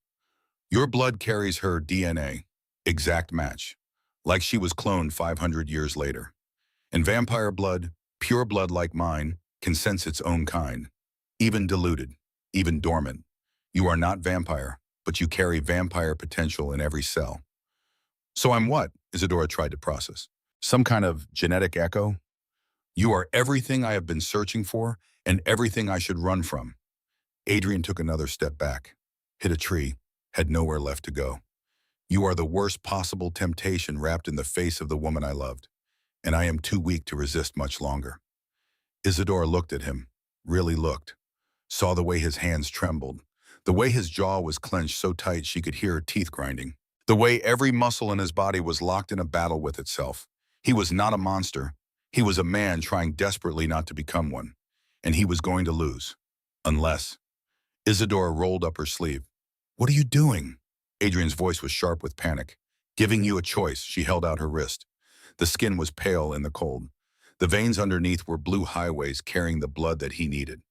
"Your blood carries her DNA. Exact match. Like she was cloned 500 years later. And vampire blood, pure blood like mine, can sense its own kind. Even diluted, even dormant. You are not vampire, but you carry vampire potential in every cell." "So I'm what?" Isadora tried to process. "Some kind of genetic echo?" "You are everything I have been searching for and everything I should run from." Adrian took another step back, hit a tree, had nowhere left to go. "You are the worst possible temptation wrapped in the face of the woman I loved, and I am too weak to resist much longer." Isadora looked at him, really looked, saw the way his hands trembled, the way his jaw was clenched so tight she could hear her teeth grinding, the way every muscle in his body was locked in a battle with itself. He was not a monster. He was a man trying desperately not to become one, and he was going to lose. Unless— Isadora rolled up her sleeve. "What are you doing?" Adrian's voice was sharp with panic. "Giving you a choice." She held out her wrist. The skin was pale in the cold. The veins underneath were blue highways carrying the blood that he needed.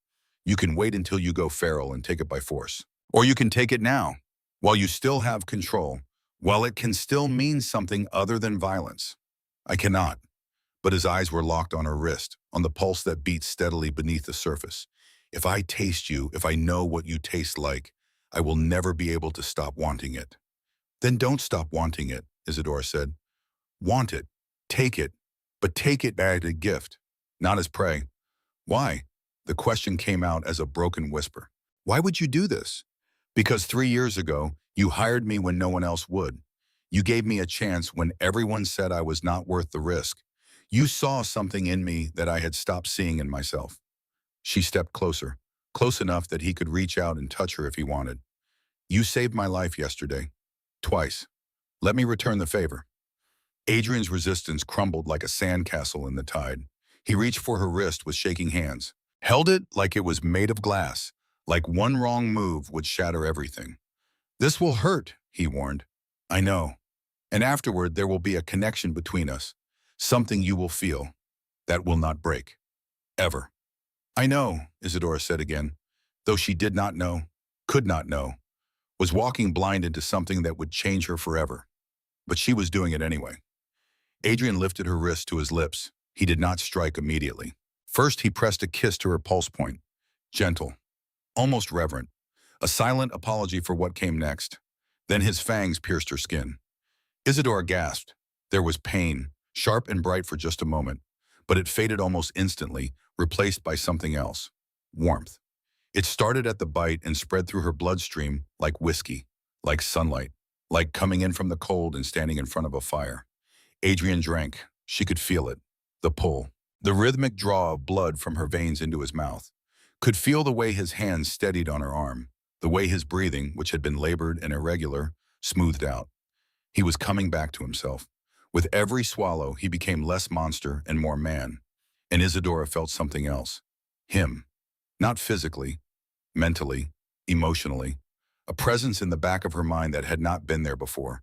"You can wait until you go feral and take it by force. Or you can take it now, while you still have control, while it can still mean something other than violence." "I cannot." But his eyes were locked on her wrist, on the pulse that beat steadily beneath the surface. "If I taste you, if I know what you taste like, I will never be able to stop wanting it." "Then don't stop wanting it," Isadora said. "Want it. Take it. But take it as a gift, not as prey." "Why?" The question came out as a broken whisper. "Why would you do this?" "Because 3 years ago, you hired me when no one else would. You gave me a chance when everyone said I was not worth the risk. You saw something in me that I had stopped seeing in myself." She stepped closer, close enough that he could reach out and touch her if he wanted. "You saved my life yesterday. Twice. Let me return the favor." Adrian's resistance crumbled like a sandcastle in the tide. He reached for her wrist with shaking hands, held it like it was made of glass, like one wrong move would shatter everything. "This will hurt," he warned. "I know. And afterward there will be a connection between us, something you will feel, that will not break. Ever." "I know," Isadora said again, though she did not know, could not know, was walking blind into something that would change her forever. But she was doing it anyway. Adrian lifted her wrist to his lips. He did not strike immediately. First, he pressed a kiss to her pulse point. Gentle. almost reverent, a silent apology for what came next. Then his fangs pierced her skin. Isadora gasped. There was pain, sharp and bright for just a moment, but it faded almost instantly, replaced by something else. Warmth. It started at the bite and spread through her bloodstream like whiskey, like sunlight, like coming in from the cold and standing in front of a fire. Adrian drank. She could feel it. The pull. The rhythmic draw of blood from her veins into his mouth. Could feel the way his hands steadied on her arm, the way his breathing, which had been labored and irregular, smoothed out. He was coming back to himself. With every swallow, he became less monster and more man. And Isadora felt something else. Him. Not physically, mentally, emotionally. A presence in the back of her mind that had not been there before.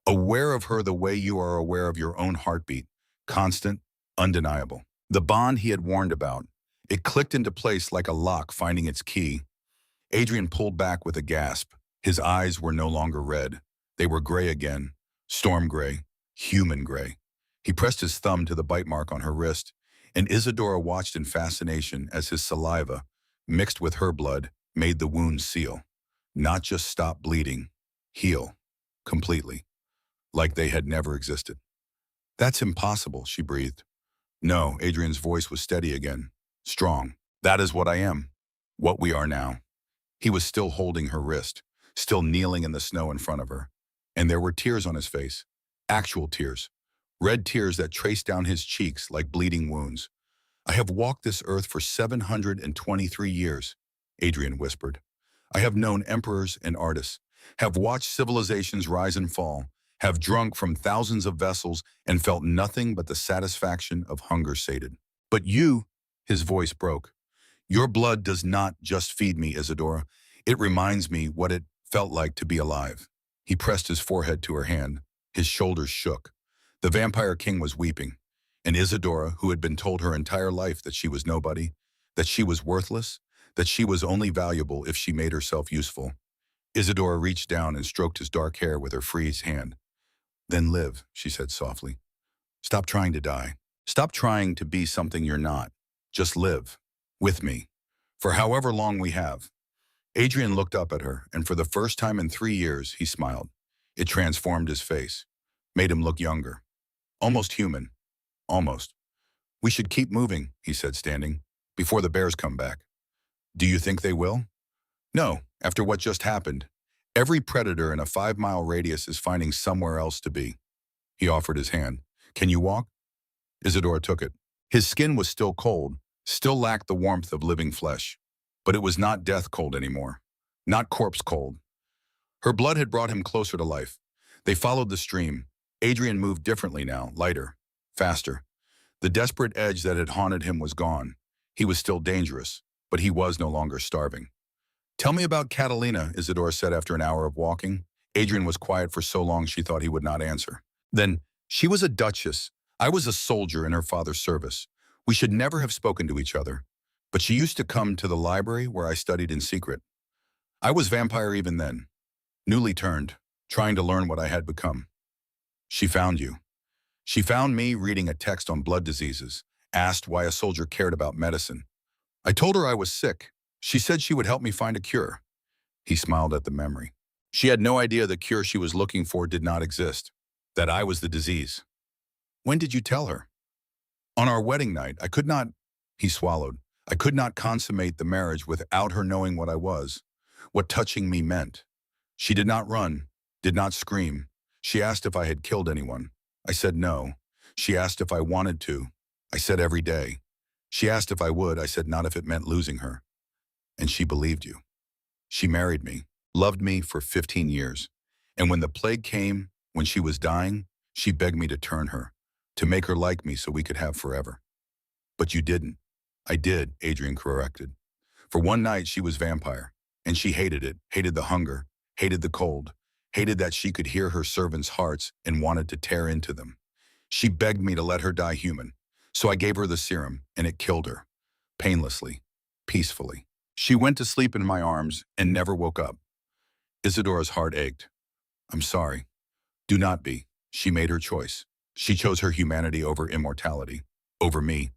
Aware of her the way you are aware of your own heartbeat. Constant, undeniable. The bond he had warned about. It clicked into place like a lock finding its key. Adrian pulled back with a gasp. His eyes were no longer red. They were gray again. Storm gray. Human gray. He pressed his thumb to the bite mark on her wrist, and Isadora watched in fascination as his saliva, mixed with her blood, made the wound seal. Not just stop bleeding, heal. Completely. Like they had never existed. That's impossible, she breathed. No, Adrian's voice was steady again. Strong. That is what I am. What we are now. He was still holding her wrist, still kneeling in the snow in front of her. And there were tears on his face. Actual tears. Red tears that traced down his cheeks like bleeding wounds. I have walked this earth for 723 years, Adrian whispered. I have known emperors and artists, have watched civilizations rise and fall, have drunk from thousands of vessels and felt nothing but the satisfaction of hunger sated. But you, his voice broke. Your blood does not just feed me, Isadora. It reminds me what it felt like to be alive. He pressed his forehead to her hand. His shoulders shook. The Vampire King was weeping. And Isadora, who had been told her entire life that she was nobody, that she was worthless, that she was only valuable if she made herself useful. Isadora reached down and stroked his dark hair with her free hand. Then live, she said softly. Stop trying to die. Stop trying to be something you're not. Just live. With me. For however long we have. Adrian looked up at her, and for the first time in 3 years, he smiled. It transformed his face. Made him look younger. Almost human. Almost. We should keep moving, he said, standing, before the bears come back. Do you think they will? No, after what just happened. Every predator in a 5-mile radius is finding somewhere else to be. He offered his hand. Can you walk? Isadora took it. His skin was still cold, still lacked the warmth of living flesh. But it was not death cold anymore. Not corpse cold. Her blood had brought him closer to life. They followed the stream. Adrian moved differently now, lighter, faster. The desperate edge that had haunted him was gone. He was still dangerous, but he was no longer starving. Tell me about Catalina, Isadora said after an hour of walking. Adrian was quiet for so long she thought he would not answer. Then, she was a duchess. I was a soldier in her father's service. We should never have spoken to each other. But she used to come to the library where I studied in secret. I was vampire even then, newly turned, trying to learn what I had become. She found you. She found me reading a text on blood diseases, asked why a soldier cared about medicine. I told her I was sick. She said she would help me find a cure. He smiled at the memory. She had no idea the cure she was looking for did not exist, that I was the disease. When did you tell her? On our wedding night. I could not, he swallowed. I could not consummate the marriage without her knowing what I was, what touching me meant. She did not run, did not scream. She asked if I had killed anyone. I said no. She asked if I wanted to. I said every day. She asked if I would. I said not if it meant losing her. And she believed you. She married me, loved me for 15 years. And when the plague came, when she was dying, she begged me to turn her, to make her like me so we could have forever. But you didn't. I did, Adrian corrected. For one night she was vampire, and she hated it, hated the hunger, hated the cold, hated that she could hear her servants' hearts and wanted to tear into them. She begged me to let her die human, so I gave her the serum, and it killed her, painlessly, peacefully. She went to sleep in my arms and never woke up. Isadora's heart ached. I'm sorry. Do not be. She made her choice. She chose her humanity over immortality, over me.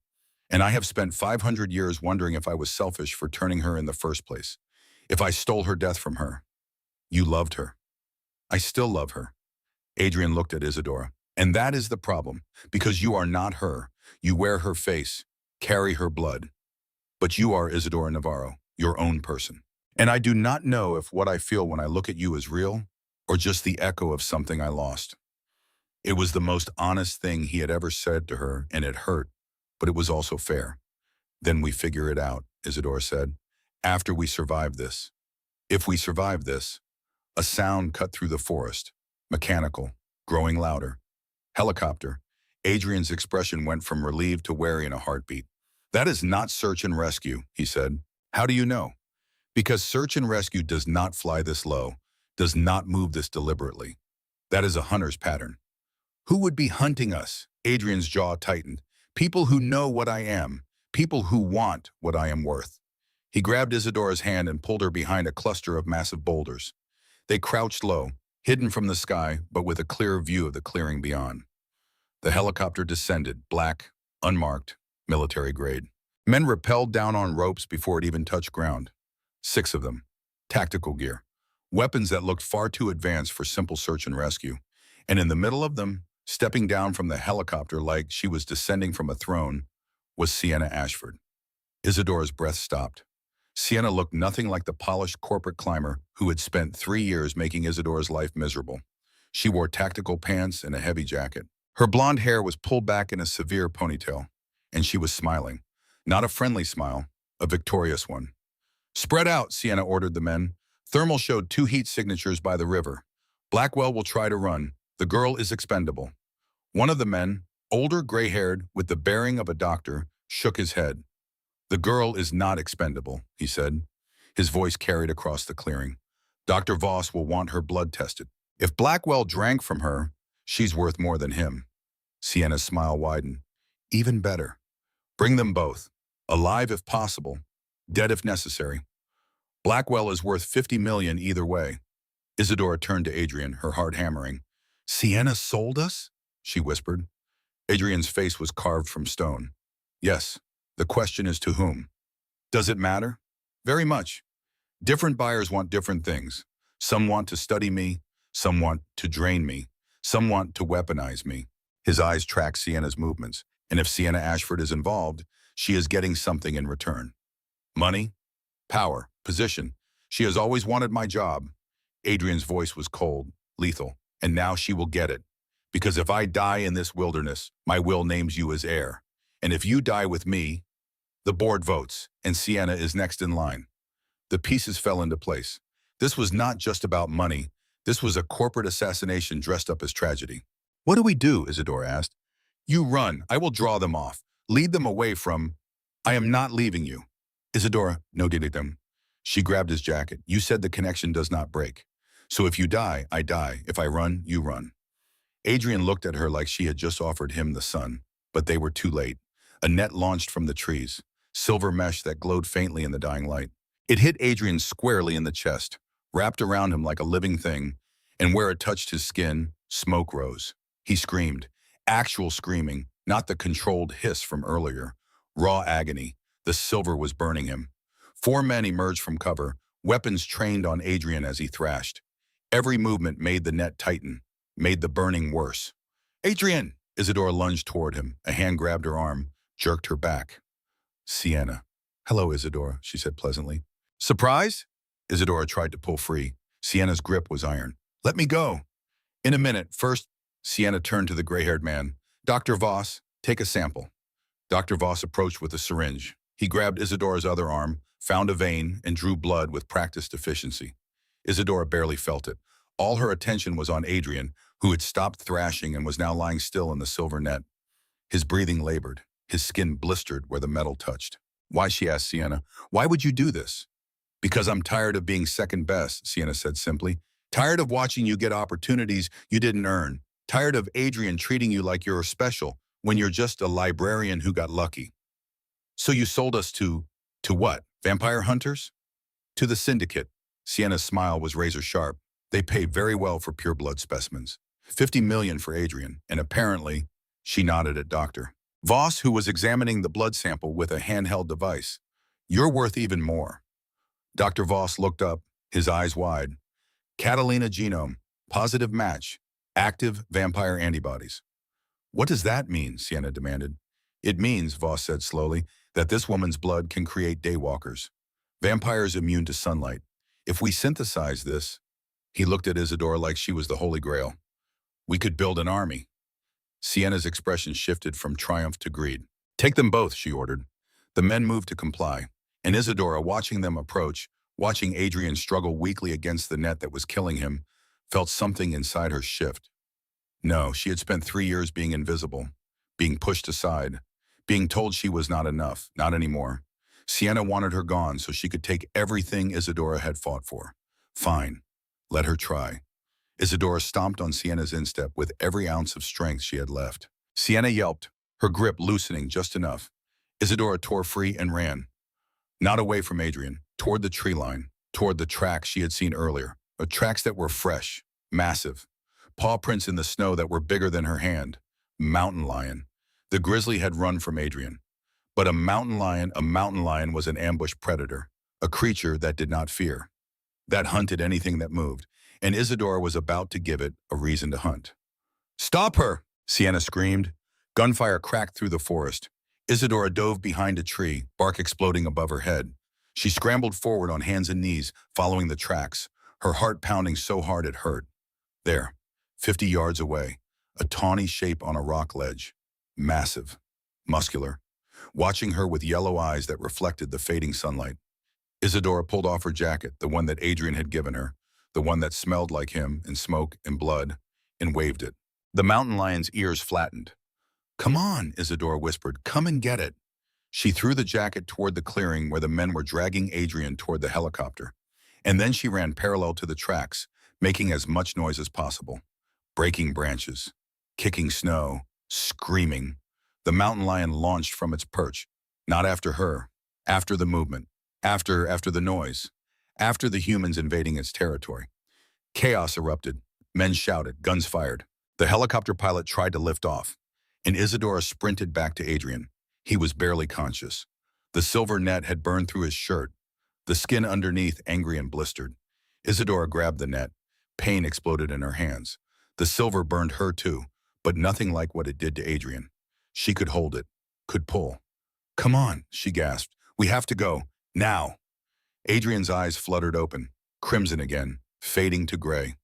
And I have spent 500 years wondering if I was selfish for turning her in the first place. If I stole her death from her, you loved her. I still love her. Adrian looked at Isadora. And that is the problem, because you are not her. You wear her face, carry her blood. But you are Isadora Navarro, your own person. And I do not know if what I feel when I look at you is real or just the echo of something I lost. It was the most honest thing he had ever said to her, and it hurt, but it was also fair. Then we figure it out, Isadora said. After we survive this. If we survive this. A sound cut through the forest. Mechanical, growing louder. Helicopter. Adrian's expression went from relieved to wary in a heartbeat. That is not search and rescue, he said. How do you know? Because search and rescue does not fly this low, does not move this deliberately. That is a hunter's pattern. Who would be hunting us? Adrian's jaw tightened. People who know what I am. People who want what I am worth. He grabbed Isadora's hand and pulled her behind a cluster of massive boulders. They crouched low, hidden from the sky, but with a clear view of the clearing beyond. The helicopter descended, black, unmarked, military grade. Men rappelled down on ropes before it even touched ground. 6 of them. Tactical gear. Weapons that looked far too advanced for simple search and rescue. And in the middle of them, stepping down from the helicopter like she was descending from a throne, was Sienna Ashford. Isadora's breath stopped. Sienna looked nothing like the polished corporate climber who had spent 3 years making Isadora's life miserable. She wore tactical pants and a heavy jacket. Her blonde hair was pulled back in a severe ponytail, and she was smiling. Not a friendly smile, a victorious one. Spread out, Sienna ordered the men. Thermal showed 2 heat signatures by the river. Blackwell will try to run. The girl is expendable. One of the men, older, gray-haired, with the bearing of a doctor, shook his head. The girl is not expendable, he said. His voice carried across the clearing. Dr. Voss will want her blood tested. If Blackwell drank from her, she's worth more than him. Sienna's smile widened. Even better. Bring them both. Alive if possible. Dead if necessary. Blackwell is worth 50 million either way. Isadora turned to Adrian, her heart hammering. Sienna sold us? She whispered. Adrian's face was carved from stone. Yes. The question is to whom? Does it matter? Very much. Different buyers want different things. Some want to study me. Some want to drain me. Some want to weaponize me. His eyes tracked Sienna's movements, and if Sienna Ashford is involved, she is getting something in return. Money, power, position. She has always wanted my job. Adrian's voice was cold, lethal, and now she will get it. Because if I die in this wilderness, my will names you as heir. And if you die with me, the board votes, and Sienna is next in line. The pieces fell into place. This was not just about money. This was a corporate assassination dressed up as tragedy. What do we do? Isadora asked. You run. I will draw them off. Lead them away from... I am not leaving you. Isadora, no didictum. She grabbed his jacket. You said the connection does not break. So if you die, I die. If I run, you run. Adrian looked at her like she had just offered him the sun, but they were too late. A net launched from the trees, silver mesh that glowed faintly in the dying light. It hit Adrian squarely in the chest, wrapped around him like a living thing, and where it touched his skin, smoke rose. He screamed, actual screaming, not the controlled hiss from earlier. Raw agony. The silver was burning him. 4 men emerged from cover, weapons trained on Adrian as he thrashed. Every movement made the net tighten, made the burning worse. Adrian! Isadora lunged toward him. A hand grabbed her arm, jerked her back. Sienna. Hello, Isadora, she said pleasantly. Surprise? Isadora tried to pull free. Sienna's grip was iron. Let me go. In a minute. First, Sienna turned to the gray-haired man. Dr. Voss, take a sample. Dr. Voss approached with a syringe. He grabbed Isadora's other arm, found a vein, and drew blood with practiced efficiency. Isadora barely felt it. All her attention was on Adrian, who had stopped thrashing and was now lying still in the silver net. His breathing labored. His skin blistered where the metal touched. Why, she asked Sienna. Why would you do this? Because I'm tired of being second best, Sienna said simply. Tired of watching you get opportunities you didn't earn. Tired of Adrian treating you like you're special when you're just a librarian who got lucky. So you sold us to what? Vampire hunters? To the syndicate. Sienna's smile was razor sharp. They pay very well for pure blood specimens. 50 million for Adrian, and apparently, she nodded at Dr. Voss, who was examining the blood sample with a handheld device. You're worth even more. Dr. Voss looked up, his eyes wide. Catalina genome, positive match, active vampire antibodies. What does that mean? Sienna demanded. It means, Voss said slowly, that this woman's blood can create daywalkers. Vampires immune to sunlight. If we synthesize this, he looked at Isadora like she was the Holy Grail. We could build an army. Sienna's expression shifted from triumph to greed. Take them both, she ordered. The men moved to comply, and Isadora, watching them approach, watching Adrian struggle weakly against the net that was killing him, felt something inside her shift. No, she had spent 3 years being invisible, being pushed aside, being told she was not enough, not anymore. Sienna wanted her gone so she could take everything Isadora had fought for. Fine, let her try. Isadora stomped on Sienna's instep with every ounce of strength she had left. Sienna yelped, her grip loosening just enough. Isadora tore free and ran. Not away from Adrian, toward the tree line, toward the tracks she had seen earlier. Tracks that were fresh, massive. Paw prints in the snow that were bigger than her hand. Mountain lion. The grizzly had run from Adrian. But a mountain lion was an ambush predator, a creature that did not fear, that hunted anything that moved, and Isadora was about to give it a reason to hunt. Stop her! Sienna screamed. Gunfire cracked through the forest. Isadora dove behind a tree, bark exploding above her head. She scrambled forward on hands and knees, following the tracks, her heart pounding so hard it hurt. There, 50 yards away, a tawny shape on a rock ledge. Massive, muscular, watching her with yellow eyes that reflected the fading sunlight. Isadora pulled off her jacket, the one that Adrian had given her, the one that smelled like him in smoke and blood, and waved it. The mountain lion's ears flattened. Come on, Isadora whispered, come and get it. She threw the jacket toward the clearing where the men were dragging Adrian toward the helicopter. And then she ran parallel to the tracks, making as much noise as possible. Breaking branches, kicking snow, screaming. The mountain lion launched from its perch, not after her, after the movement, after the noise, after the humans invading its territory. Chaos erupted. Men shouted, guns fired. The helicopter pilot tried to lift off, and Isadora sprinted back to Adrian. He was barely conscious. The silver net had burned through his shirt, the skin underneath angry and blistered. Isadora grabbed the net. Pain exploded in her hands. The silver burned her too, but nothing like what it did to Adrian. She could hold it, could pull. Come on, she gasped. We have to go, now. Adrian's eyes fluttered open, crimson again, fading to gray.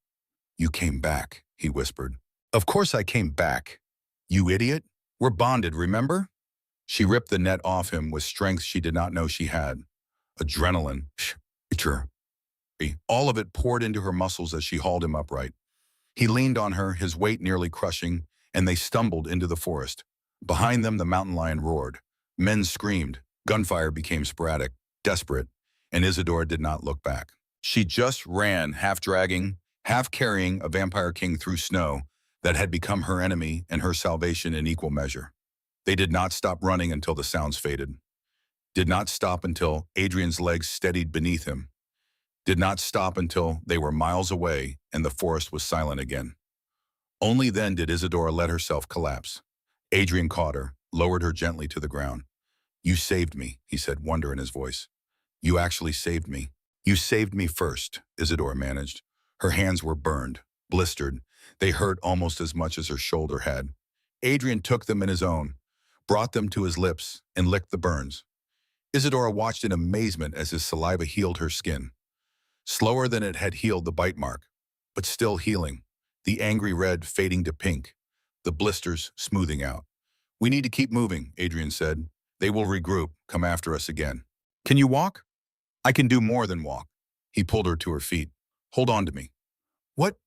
You came back, he whispered. Of course I came back. You idiot. We're bonded, remember? She ripped the net off him with strength she did not know she had. Adrenaline. All of it poured into her muscles as she hauled him upright. He leaned on her, his weight nearly crushing, and they stumbled into the forest. Behind them, the mountain lion roared. Men screamed. Gunfire became sporadic, desperate, and Isadora did not look back. She just ran, half dragging, half carrying a vampire king through snow that had become her enemy and her salvation in equal measure. They did not stop running until the sounds faded. Did not stop until Adrian's legs steadied beneath him. Did not stop until they were miles away and the forest was silent again. Only then did Isadora let herself collapse. Adrian caught her, lowered her gently to the ground. You saved me, he said, wonder in his voice. You actually saved me. You saved me first, Isadora managed. Her hands were burned, blistered. They hurt almost as much as her shoulder had. Adrian took them in his own, brought them to his lips, and licked the burns. Isadora watched in amazement as his saliva healed her skin. Slower than it had healed the bite mark, but still healing, the angry red fading to pink, the blisters smoothing out. We need to keep moving, Adrian said. They will regroup, come after us again. Can you walk? I can do more than walk. He pulled her to her feet. Hold on to me. What?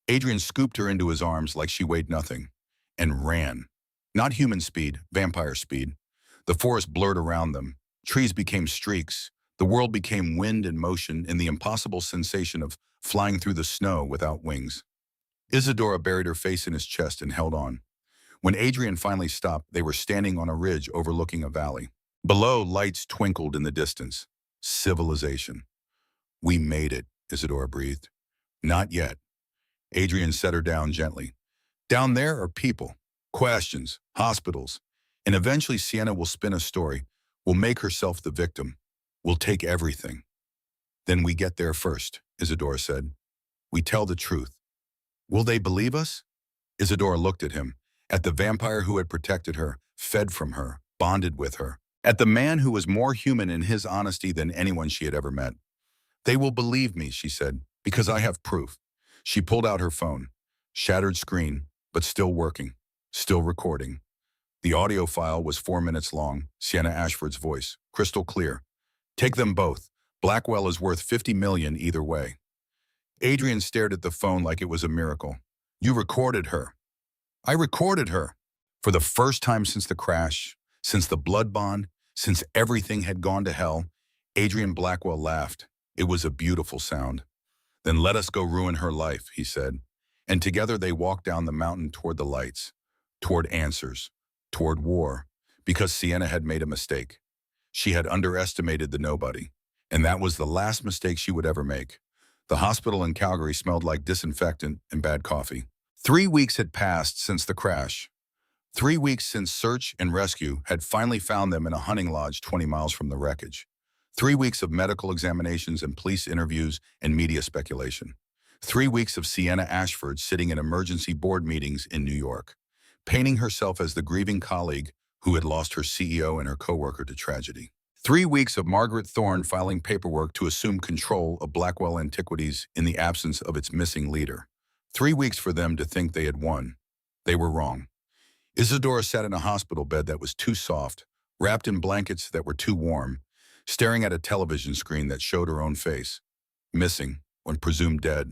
Adrian scooped her into his arms like she weighed nothing, and ran. Not human speed, vampire speed. The forest blurred around them. Trees became streaks. The world became wind and motion in the impossible sensation of flying through the snow without wings. Isadora buried her face in his chest and held on. When Adrian finally stopped, they were standing on a ridge overlooking a valley. Below, lights twinkled in the distance. Civilization. We made it, Isadora breathed. Not yet. Adrian set her down gently. Down there are people, questions, hospitals, and eventually Sienna will spin a story, will make herself the victim, will take everything. Then we get there first, Isadora said. We tell the truth. Will they believe us? Isadora looked at him, at the vampire who had protected her, fed from her, bonded with her, at the man who was more human in his honesty than anyone she had ever met. They will believe me, she said, because I have proof. She pulled out her phone. Shattered screen, but still working, still recording. The audio file was 4 minutes long, Sienna Ashford's voice, crystal clear. Take them both. Blackwell is worth $50 million either way. Adrian stared at the phone like it was a miracle. You recorded her. I recorded her. For the first time since the crash, since the blood bond, since everything had gone to hell, Adrian Blackwell laughed. It was a beautiful sound. Then let us go ruin her life, he said. And together they walked down the mountain toward the lights, toward answers, toward war, because Sienna had made a mistake. She had underestimated the nobody, and that was the last mistake she would ever make. The hospital in Calgary smelled like disinfectant and bad coffee. 3 weeks had passed since the crash. 3 weeks since search and rescue had finally found them in a hunting lodge 20 miles from the wreckage. 3 weeks of medical examinations and police interviews and media speculation. 3 weeks of Sienna Ashford sitting in emergency board meetings in New York, painting herself as the grieving colleague who had lost her CEO and her coworker to tragedy. 3 weeks of Margaret Thorne filing paperwork to assume control of Blackwell Antiquities in the absence of its missing leader. 3 weeks for them to think they had won. They were wrong. Isadora sat in a hospital bed that was too soft, wrapped in blankets that were too warm, staring at a television screen that showed her own face. Missing, when presumed dead.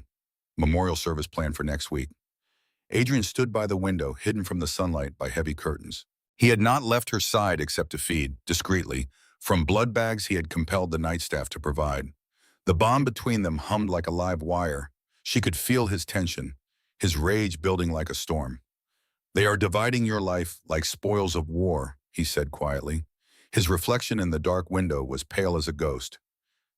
Memorial service planned for next week. Adrian stood by the window, hidden from the sunlight by heavy curtains. He had not left her side except to feed, discreetly, from blood bags he had compelled the night staff to provide. The bond between them hummed like a live wire. She could feel his tension, his rage building like a storm. They are dividing your life like spoils of war, he said quietly. His reflection in the dark window was pale as a ghost.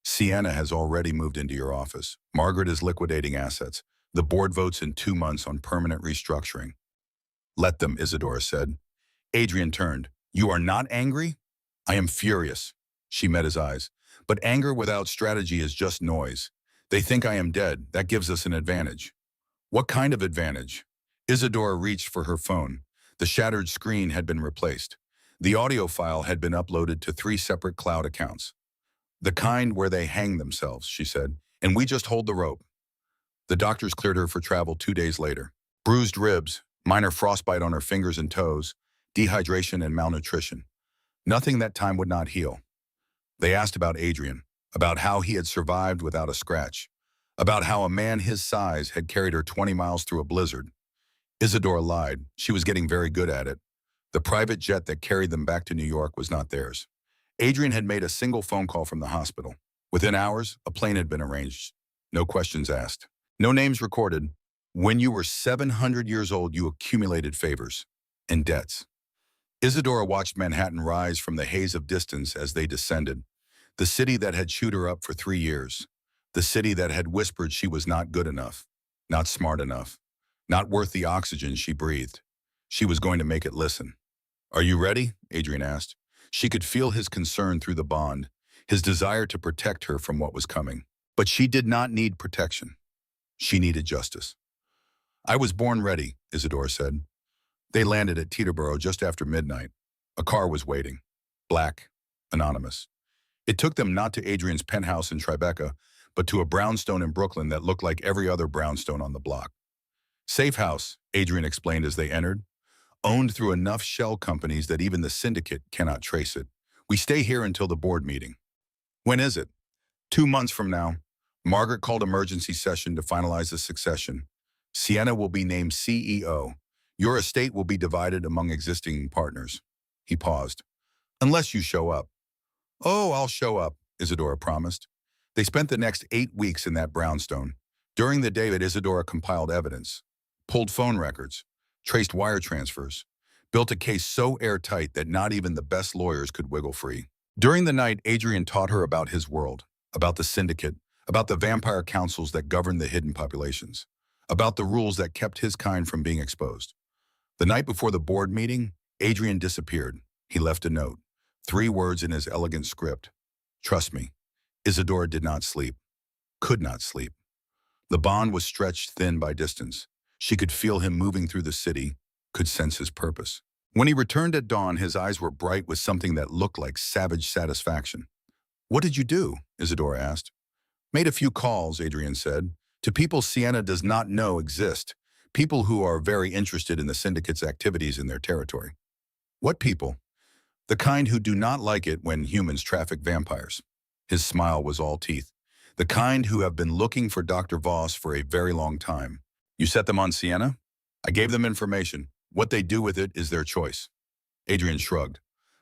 Sienna has already moved into your office. Margaret is liquidating assets. The board votes in 2 months on permanent restructuring. Let them, Isadora said. Adrian turned. You are not angry? I am furious. She met his eyes. But anger without strategy is just noise. They think I am dead. That gives us an advantage. What kind of advantage? Isadora reached for her phone. The shattered screen had been replaced. The audio file had been uploaded to 3 separate cloud accounts. The kind where they hang themselves, she said, and we just hold the rope. The doctors cleared her for travel 2 days later. Bruised ribs, minor frostbite on her fingers and toes, dehydration and malnutrition. Nothing that time would not heal. They asked about Adrian, about how he had survived without a scratch, about how a man his size had carried her 20 miles through a blizzard. Isadora lied. She was getting very good at it. The private jet that carried them back to New York was not theirs. Adrian had made a single phone call from the hospital. Within hours, a plane had been arranged. No questions asked. No names recorded. When you were 700 years old, you accumulated favors and debts. Isadora watched Manhattan rise from the haze of distance as they descended. The city that had chewed her up for 3 years. The city that had whispered she was not good enough, not smart enough, not worth the oxygen she breathed. She was going to make it listen. Are you ready? Adrian asked. She could feel his concern through the bond, his desire to protect her from what was coming. But she did not need protection. She needed justice. I was born ready, Isadora said. They landed at Teterboro just after midnight. A car was waiting. Black, anonymous. It took them not to Adrian's penthouse in Tribeca, but to a brownstone in Brooklyn that looked like every other brownstone on the block. Safe house, Adrian explained as they entered. Owned through enough shell companies that even the syndicate cannot trace it. We stay here until the board meeting. When is it? 2 months from now. Margaret called emergency session to finalize the succession. Sienna will be named CEO. Your estate will be divided among existing partners. He paused. Unless you show up. Oh, I'll show up, Isadora promised. They spent the next 8 weeks in that brownstone. During the day that Isadora compiled evidence, pulled phone records, traced wire transfers, built a case so airtight that not even the best lawyers could wiggle free. During the night, Adrian taught her about his world, about the syndicate, about the vampire councils that governed the hidden populations, about the rules that kept his kind from being exposed. The night before the board meeting, Adrian disappeared. He left a note, 3 words in his elegant script. Trust me. Isadora did not sleep. could not sleep. The bond was stretched thin by distance. She could feel him moving through the city, could sense his purpose. When he returned at dawn, his eyes were bright with something that looked like savage satisfaction. "What did you do?" Isadora asked. "Made a few calls," Adrian said, "to people Sienna does not know exist, people who are very interested in the syndicate's activities in their territory." "What people?" "The kind who do not like it when humans traffic vampires." His smile was all teeth. "The kind who have been looking for Dr. Voss for a very long time." "You set them on Sienna?" "I gave them information. What they do with it is their choice." Adrian shrugged.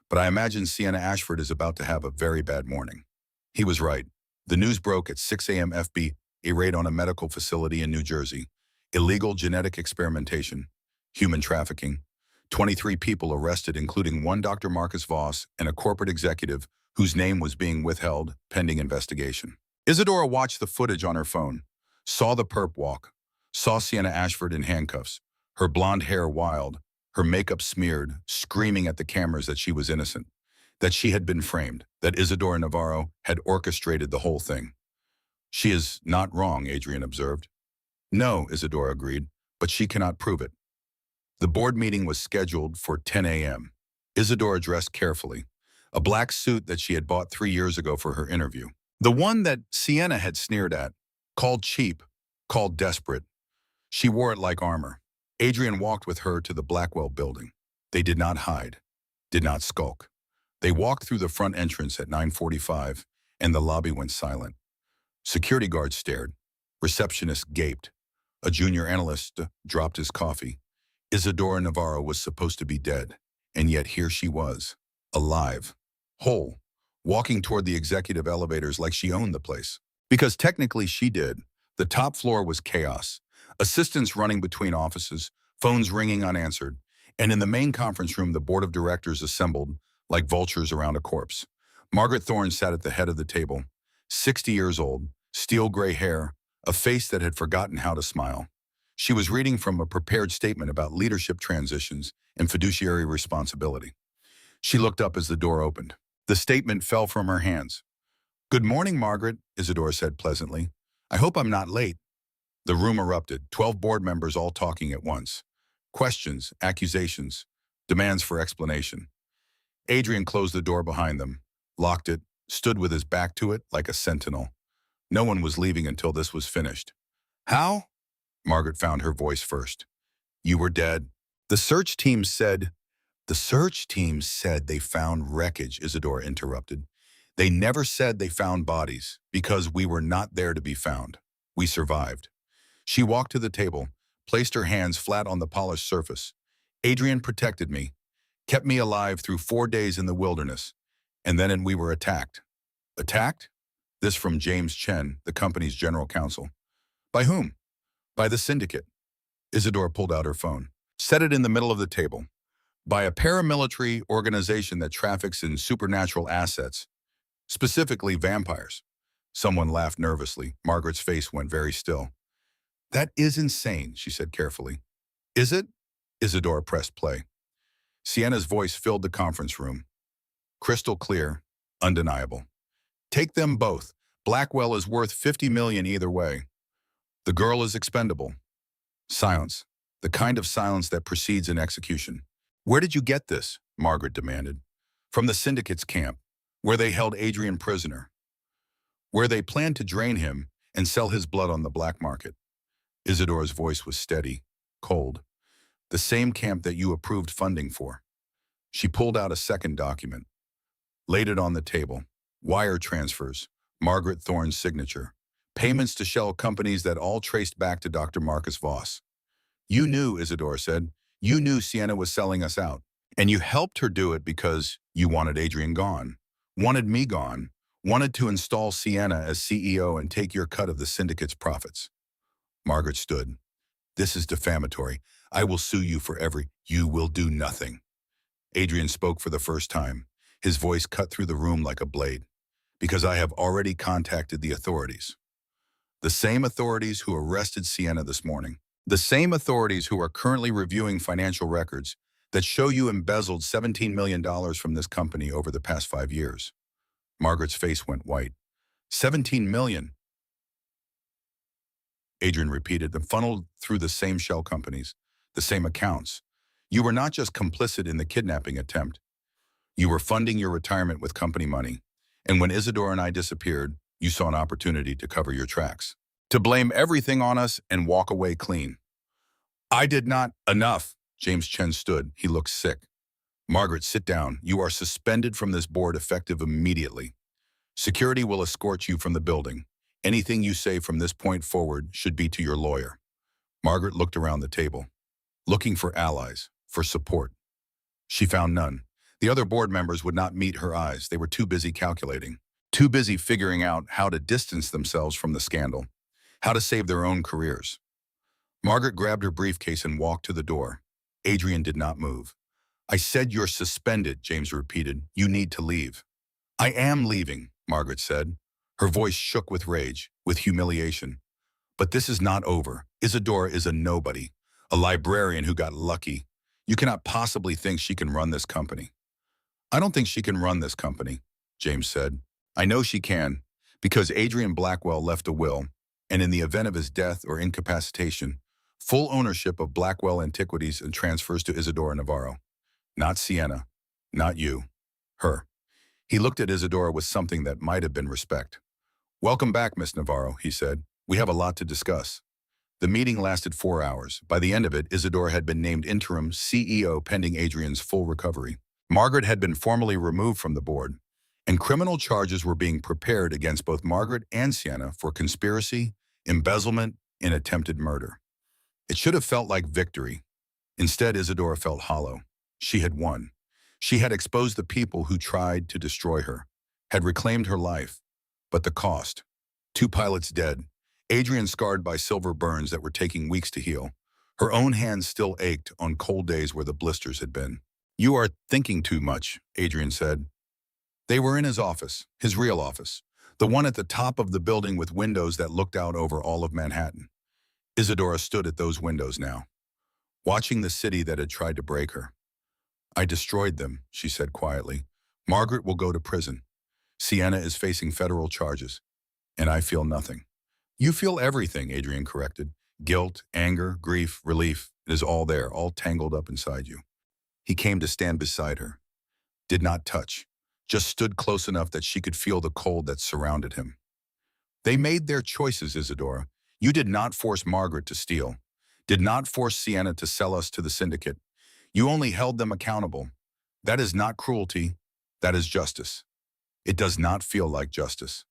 "But I imagine Sienna Ashford is about to have a very bad morning." He was right. The news broke at 6 a.m. FB, a raid on a medical facility in New Jersey. Illegal genetic experimentation, human trafficking. 23 people arrested, including one Dr. Marcus Voss and a corporate executive whose name was being withheld pending investigation. Isadora watched the footage on her phone, saw the perp walk, saw Sienna Ashford in handcuffs, her blonde hair wild, her makeup smeared, screaming at the cameras that she was innocent, that she had been framed, that Isadora Navarro had orchestrated the whole thing. "She is not wrong," Adrian observed. "No," Isadora agreed, "but she cannot prove it." The board meeting was scheduled for 10 a.m. Isadora dressed carefully, a black suit that she had bought 3 years ago for her interview. The one that Sienna had sneered at, called cheap, called desperate. She wore it like armor. Adrian walked with her to the Blackwell building. They did not hide, did not skulk. They walked through the front entrance at 9:45, and the lobby went silent. Security guards stared. Receptionists gaped. A junior analyst dropped his coffee. Isadora Navarro was supposed to be dead, and yet here she was, alive, whole, walking toward the executive elevators like she owned the place. Because technically she did. The top floor was chaos. Assistants running between offices, phones ringing unanswered, and in the main conference room the board of directors assembled like vultures around a corpse. Margaret Thorne sat at the head of the table, 60 years old, steel gray hair, a face that had forgotten how to smile. She was reading from a prepared statement about leadership transitions and fiduciary responsibility. She looked up as the door opened. The statement fell from her hands. "Good morning, Margaret," Isadora said pleasantly. "I hope I'm not late." The room erupted, 12 board members all talking at once. Questions, accusations, demands for explanation. Adrian closed the door behind them, locked it, stood with his back to it like a sentinel. No one was leaving until this was finished. "How?" Margaret found her voice first. "You were dead." The search team said they found wreckage," Isadora interrupted. "They never said they found bodies, because we were not there to be found. We survived." She walked to the table, placed her hands flat on the polished surface. "Adrian protected me, kept me alive through 4 days in the wilderness, and then we were attacked." "Attacked?" This from James Chen, the company's general counsel. "By whom?" "By the syndicate." Isadora pulled out her phone, set it in the middle of the table. "By a paramilitary organization that traffics in supernatural assets, specifically vampires." Someone laughed nervously. Margaret's face went very still. "That is insane," she said carefully. "Is it?" Isadora pressed play. Sienna's voice filled the conference room. Crystal clear, undeniable. "Take them both. Blackwell is worth 50 million either way. The girl is expendable." Silence, the kind of silence that precedes an execution. "Where did you get this?" Margaret demanded. "From the syndicate's camp, where they held Adrian prisoner, where they planned to drain him and sell his blood on the black market." Isadora's voice was steady, cold. "The same camp that you approved funding for." She pulled out a second document, laid it on the table. Wire transfers, Margaret Thorne's signature. Payments to shell companies that all traced back to Dr. Marcus Voss. "You knew," Isadora said. "You knew Sienna was selling us out. And you helped her do it because you wanted Adrian gone, wanted me gone, wanted to install Sienna as CEO and take your cut of the syndicate's profits." Margaret stood. "This is defamatory. I will sue you for every—" "You will do nothing." Adrian spoke for the first time. His voice cut through the room like a blade. "Because I have already contacted the authorities. The same authorities who arrested Sienna this morning. The same authorities who are currently reviewing financial records that show you embezzled $17 million from this company over the past 5 years." Margaret's face went white. 17 million. Adrian repeated, and funneled through the same shell companies, the same accounts. You were not just complicit in the kidnapping attempt. You were funding your retirement with company money. And when Isidore and I disappeared, you saw an opportunity to cover your tracks. To blame everything on us and walk away clean. I did not. Enough. James Chen stood. He looked sick. Margaret, sit down. You are suspended from this board effective immediately. Security will escort you from the building. Anything you say from this point forward should be to your lawyer. Margaret looked around the table, looking for allies, for support. She found none. The other board members would not meet her eyes. They were too busy calculating, too busy figuring out how to distance themselves from the scandal, how to save their own careers. Margaret grabbed her briefcase and walked to the door. Adrian did not move. I said you're suspended, James repeated. You need to leave. I am leaving, Margaret said. Her voice shook with rage, with humiliation. But this is not over. Isadora is a nobody, a librarian who got lucky. You cannot possibly think she can run this company. I don't think she can run this company, James said. I know she can, because Adrian Blackwell left a will, and in the event of his death or incapacitation, full ownership of Blackwell Antiquities and transfers to Isadora Navarro. Not Sienna, not you, her. He looked at Isadora with something that might have been respect. Welcome back, Miss Navarro, he said. We have a lot to discuss. The meeting lasted 4 hours. By the end of it, Isadora had been named interim CEO pending Adrian's full recovery. Margaret had been formally removed from the board, and criminal charges were being prepared against both Margaret and Sienna for conspiracy, embezzlement, and attempted murder. It should have felt like victory. Instead, Isadora felt hollow. She had won. She had exposed the people who tried to destroy her, had reclaimed her life. But the cost. 2 pilots dead, Adrian scarred by silver burns that were taking weeks to heal. Her own hands still ached on cold days where the blisters had been. You are thinking too much, Adrian said. They were in his office, his real office, the one at the top of the building with windows that looked out over all of Manhattan. Isadora stood at those windows now, watching the city that had tried to break her. I destroyed them, she said quietly. Margaret will go to prison. Sienna is facing federal charges, and I feel nothing. You feel everything, Adrian corrected. Guilt, anger, grief, relief. It is all there, all tangled up inside you. He came to stand beside her. Did not touch, just stood close enough that she could feel the cold that surrounded him. They made their choices, Isadora. You did not force Margaret to steal, did not force Sienna to sell us to the syndicate. You only held them accountable. That is not cruelty, that is justice. It does not feel like justice.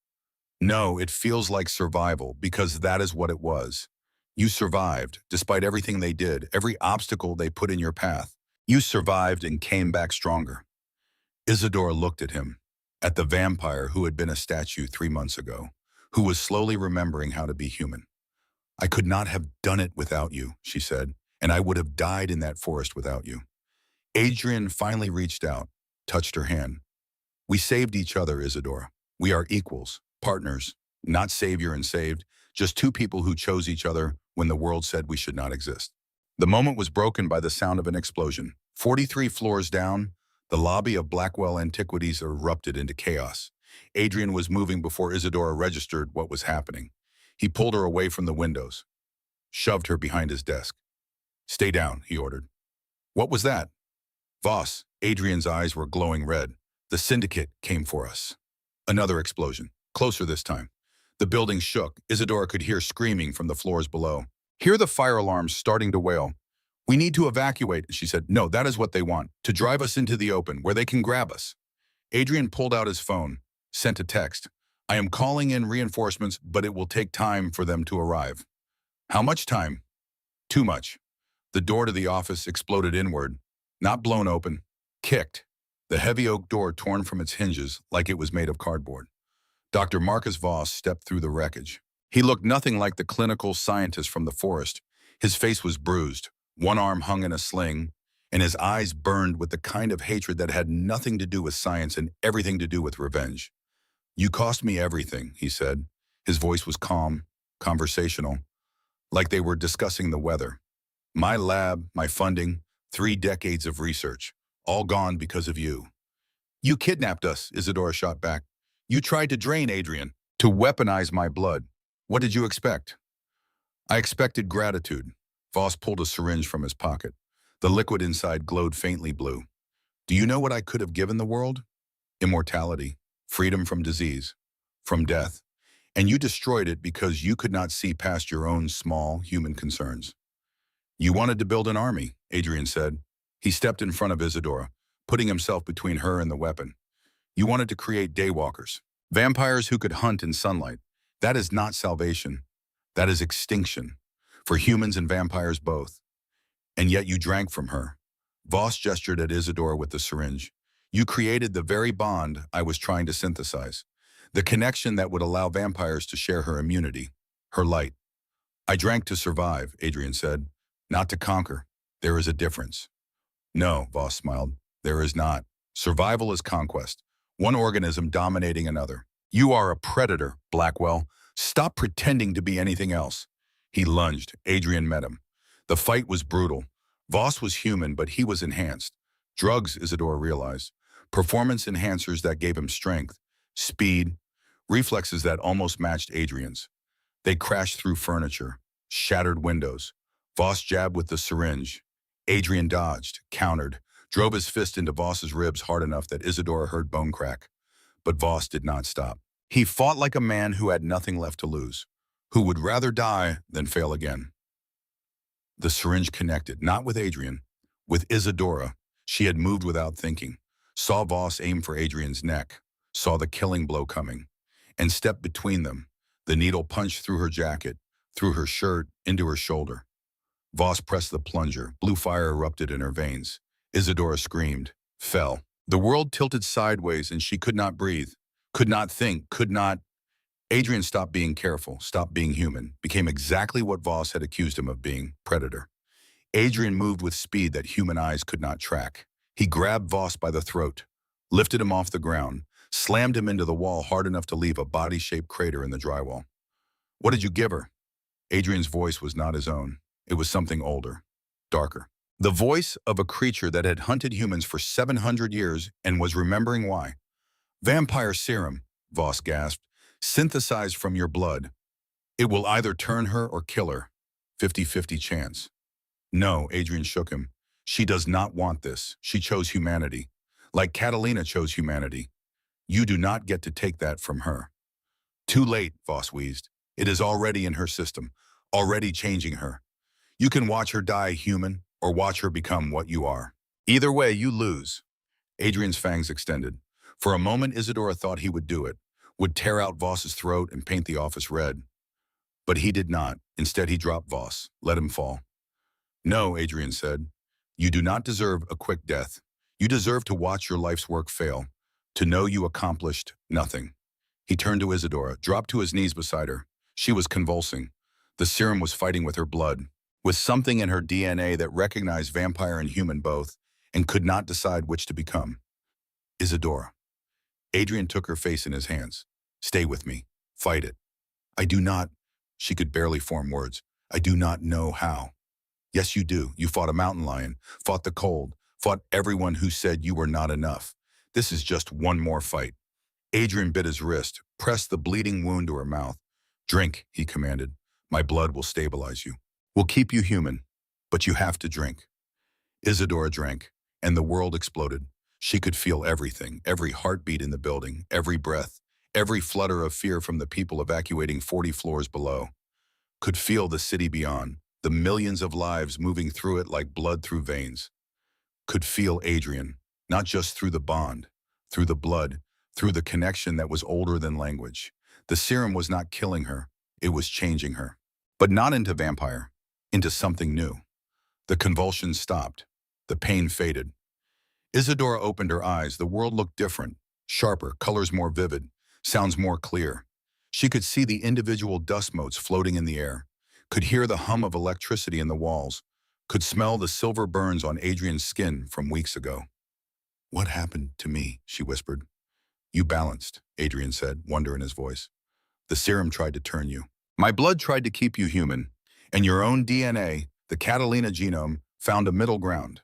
No, it feels like survival, because that is what it was. You survived, despite everything they did, every obstacle they put in your path. You survived and came back stronger. Isadora looked at him, at the vampire who had been a statue 3 months ago, who was slowly remembering how to be human. I could not have done it without you, she said, and I would have died in that forest without you. Adrian finally reached out, touched her hand. We saved each other, Isadora. We are equals, partners, not savior and saved, just 2 people who chose each other when the world said we should not exist. The moment was broken by the sound of an explosion. 43 floors down, the lobby of Blackwell Antiquities erupted into chaos. Adrian was moving before Isadora registered what was happening. He pulled her away from the windows, shoved her behind his desk. Stay down, he ordered. What was that? Voss, Adrian's eyes were glowing red. The syndicate came for us. Another explosion, closer this time. The building shook. Isadora could hear screaming from the floors below. Hear the fire alarms starting to wail. We need to evacuate, she said. No, that is what they want, to drive us into the open, where they can grab us. Adrian pulled out his phone, sent a text. I am calling in reinforcements, but it will take time for them to arrive. How much time? Too much. The door to the office exploded inward, not blown open, kicked. The heavy oak door torn from its hinges like it was made of cardboard. Dr. Marcus Voss stepped through the wreckage. He looked nothing like the clinical scientist from the forest. His face was bruised, one arm hung in a sling, and his eyes burned with the kind of hatred that had nothing to do with science and everything to do with revenge. You cost me everything, he said. His voice was calm, conversational, like they were discussing the weather. My lab, my funding, 3 decades of research, all gone because of you. You kidnapped us, Isadora shot back. You tried to drain Adrian, to weaponize my blood. What did you expect? I expected gratitude. Voss pulled a syringe from his pocket. The liquid inside glowed faintly blue. Do you know what I could have given the world? Immortality, freedom from disease, from death. And you destroyed it because you could not see past your own small human concerns. You wanted to build an army, Adrian said. He stepped in front of Isadora, putting himself between her and the weapon. You wanted to create daywalkers, vampires who could hunt in sunlight. That is not salvation. That is extinction, for humans and vampires both. And yet you drank from her. Voss gestured at Isadora with the syringe. You created the very bond I was trying to synthesize, the connection that would allow vampires to share her immunity, her light. I drank to survive, Adrian said, not to conquer. There is a difference. No, Voss smiled. There is not. Survival is conquest, one organism dominating another. You are a predator, Blackwell. Stop pretending to be anything else. He lunged. Adrian met him. The fight was brutal. Voss was human, but he was enhanced. Drugs, Isadora realized. Performance enhancers that gave him strength, speed, reflexes that almost matched Adrian's. They crashed through furniture, shattered windows. Voss jabbed with the syringe. Adrian dodged, countered, drove his fist into Voss's ribs hard enough that Isadora heard bone crack. But Voss did not stop. He fought like a man who had nothing left to lose, who would rather die than fail again. The syringe connected, not with Adrian, with Isadora. She had moved without thinking, saw Voss aim for Adrian's neck, saw the killing blow coming, and stepped between them. The needle punched through her jacket, through her shirt, into her shoulder. Voss pressed the plunger. Blue fire erupted in her veins. Isadora screamed, fell. The world tilted sideways and she could not breathe, could not think, could not. Adrian stopped being careful, stopped being human, became exactly what Voss had accused him of being, predator. Adrian moved with speed that human eyes could not track. He grabbed Voss by the throat, lifted him off the ground, slammed him into the wall hard enough to leave a body-shaped crater in the drywall. What did you give her? Adrian's voice was not his own. It was something older, darker. The voice of a creature that had hunted humans for 700 years and was remembering why. Vampire serum, Voss gasped, synthesized from your blood. It will either turn her or kill her. 50-50 chance. No, Adrian shook him. She does not want this. She chose humanity. Like Catalina chose humanity. You do not get to take that from her. Too late, Voss wheezed. It is already in her system, already changing her. You can watch her die human or watch her become what you are. Either way, you lose. Adrian's fangs extended. For a moment, Isadora thought he would do it, would tear out Voss's throat and paint the office red. But he did not. Instead, he dropped Voss, let him fall. No, Adrian said. You do not deserve a quick death. You deserve to watch your life's work fail, to know you accomplished nothing. He turned to Isadora, dropped to his knees beside her. She was convulsing. The serum was fighting with her blood, with something in her DNA that recognized vampire and human both, and could not decide which to become. Isadora. Adrian took her face in his hands. Stay with me. Fight it. I do not. She could barely form words. I do not know how. Yes, you do. You fought a mountain lion, fought the cold, fought everyone who said you were not enough. This is just one more fight. Adrian bit his wrist, pressed the bleeding wound to her mouth. Drink, he commanded. My blood will stabilize you. Will keep you human, but you have to drink. Isadora drank, and the world exploded. She could feel everything, every heartbeat in the building, every breath, every flutter of fear from the people evacuating 40 floors below. Could feel the city beyond, the millions of lives moving through it like blood through veins. Could feel Adrian, not just through the bond, through the blood, through the connection that was older than language. The serum was not killing her, it was changing her. But not into vampire, into something new. The convulsions stopped. The pain faded. Isadora opened her eyes. The world looked different, sharper, colors more vivid, sounds more clear. She could see the individual dust motes floating in the air, could hear the hum of electricity in the walls, could smell the silver burns on Adrian's skin from weeks ago. What happened to me? She whispered. You balanced, Adrian said, wonder in his voice. The serum tried to turn you. My blood tried to keep you human, and your own DNA, the Catalina genome, found a middle ground.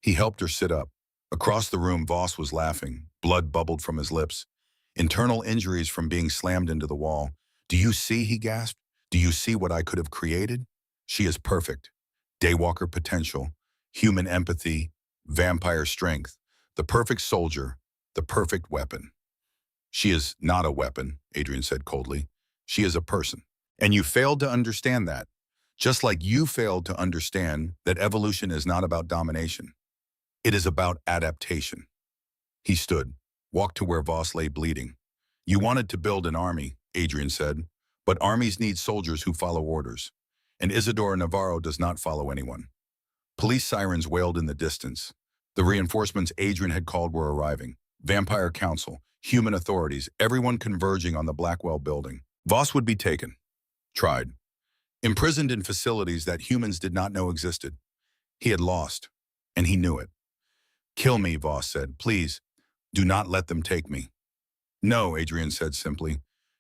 He helped her sit up. Across the room, Voss was laughing. Blood bubbled from his lips. Internal injuries from being slammed into the wall. Do you see, he gasped? Do you see what I could have created? She is perfect. Daywalker potential, human empathy, vampire strength, the perfect soldier, the perfect weapon. She is not a weapon, Adrian said coldly. She is a person. And you failed to understand that. Just like you failed to understand that evolution is not about domination. It is about adaptation. He stood, walked to where Voss lay bleeding. You wanted to build an army, Adrian said, but armies need soldiers who follow orders. And Isidora Navarro does not follow anyone. Police sirens wailed in the distance. The reinforcements Adrian had called were arriving. Vampire Council, human authorities, everyone converging on the Blackwell building. Voss would be taken. Tried. Imprisoned in facilities that humans did not know existed. He had lost, and he knew it. Kill me, Voss said. Please, do not let them take me. No, Adrian said simply.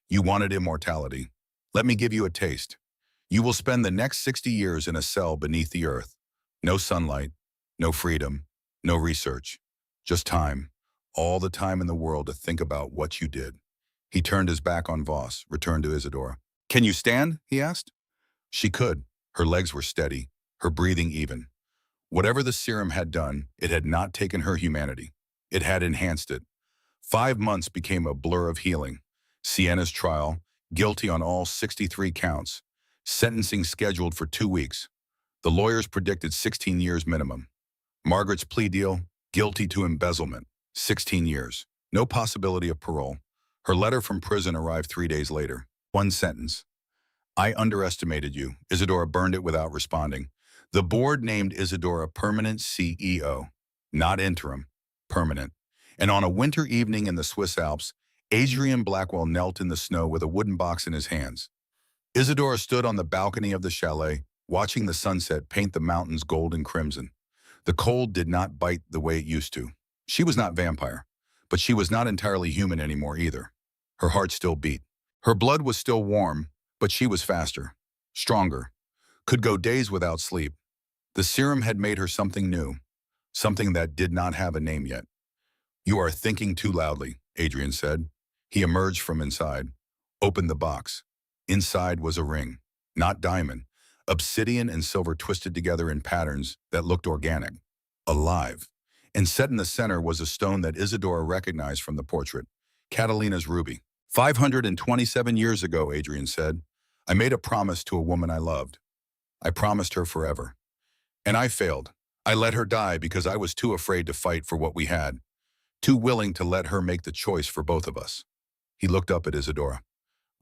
You wanted immortality. Let me give you a taste. You will spend the next 60 years in a cell beneath the earth. No sunlight, no freedom, no research. Just time, all the time in the world to think about what you did. He turned his back on Voss, returned to Isidora. Can you stand? He asked. She could. Her legs were steady, her breathing even. Whatever the serum had done, it had not taken her humanity. It had enhanced it. 5 months became a blur of healing. Sienna's trial, guilty on all 63 counts. Sentencing scheduled for 2 weeks. The lawyers predicted 16 years minimum. Margaret's plea deal, guilty to embezzlement, 16 years. No possibility of parole. Her letter from prison arrived 3 days later. One sentence. I underestimated you. Isidora burned it without responding. The board named Isidora permanent CEO, not interim, permanent. And on a winter evening in the Swiss Alps, Adrian Blackwell knelt in the snow with a wooden box in his hands. Isidora stood on the balcony of the chalet, watching the sunset paint the mountains gold and crimson. The cold did not bite the way it used to. She was not vampire, but she was not entirely human anymore either. Her heart still beat. Her blood was still warm, but she was faster, stronger, could go days without sleep. The serum had made her something new, something that did not have a name yet. You are thinking too loudly, Adrian said. He emerged from inside, opened the box. Inside was a ring, not diamond, obsidian and silver twisted together in patterns that looked organic, alive. And set in the center was a stone that Isidora recognized from the portrait, Catalina's ruby. 527 years ago, Adrian said, I made a promise to a woman I loved. I promised her forever. And I failed. I let her die because I was too afraid to fight for what we had, too willing to let her make the choice for both of us. He looked up at Isidora.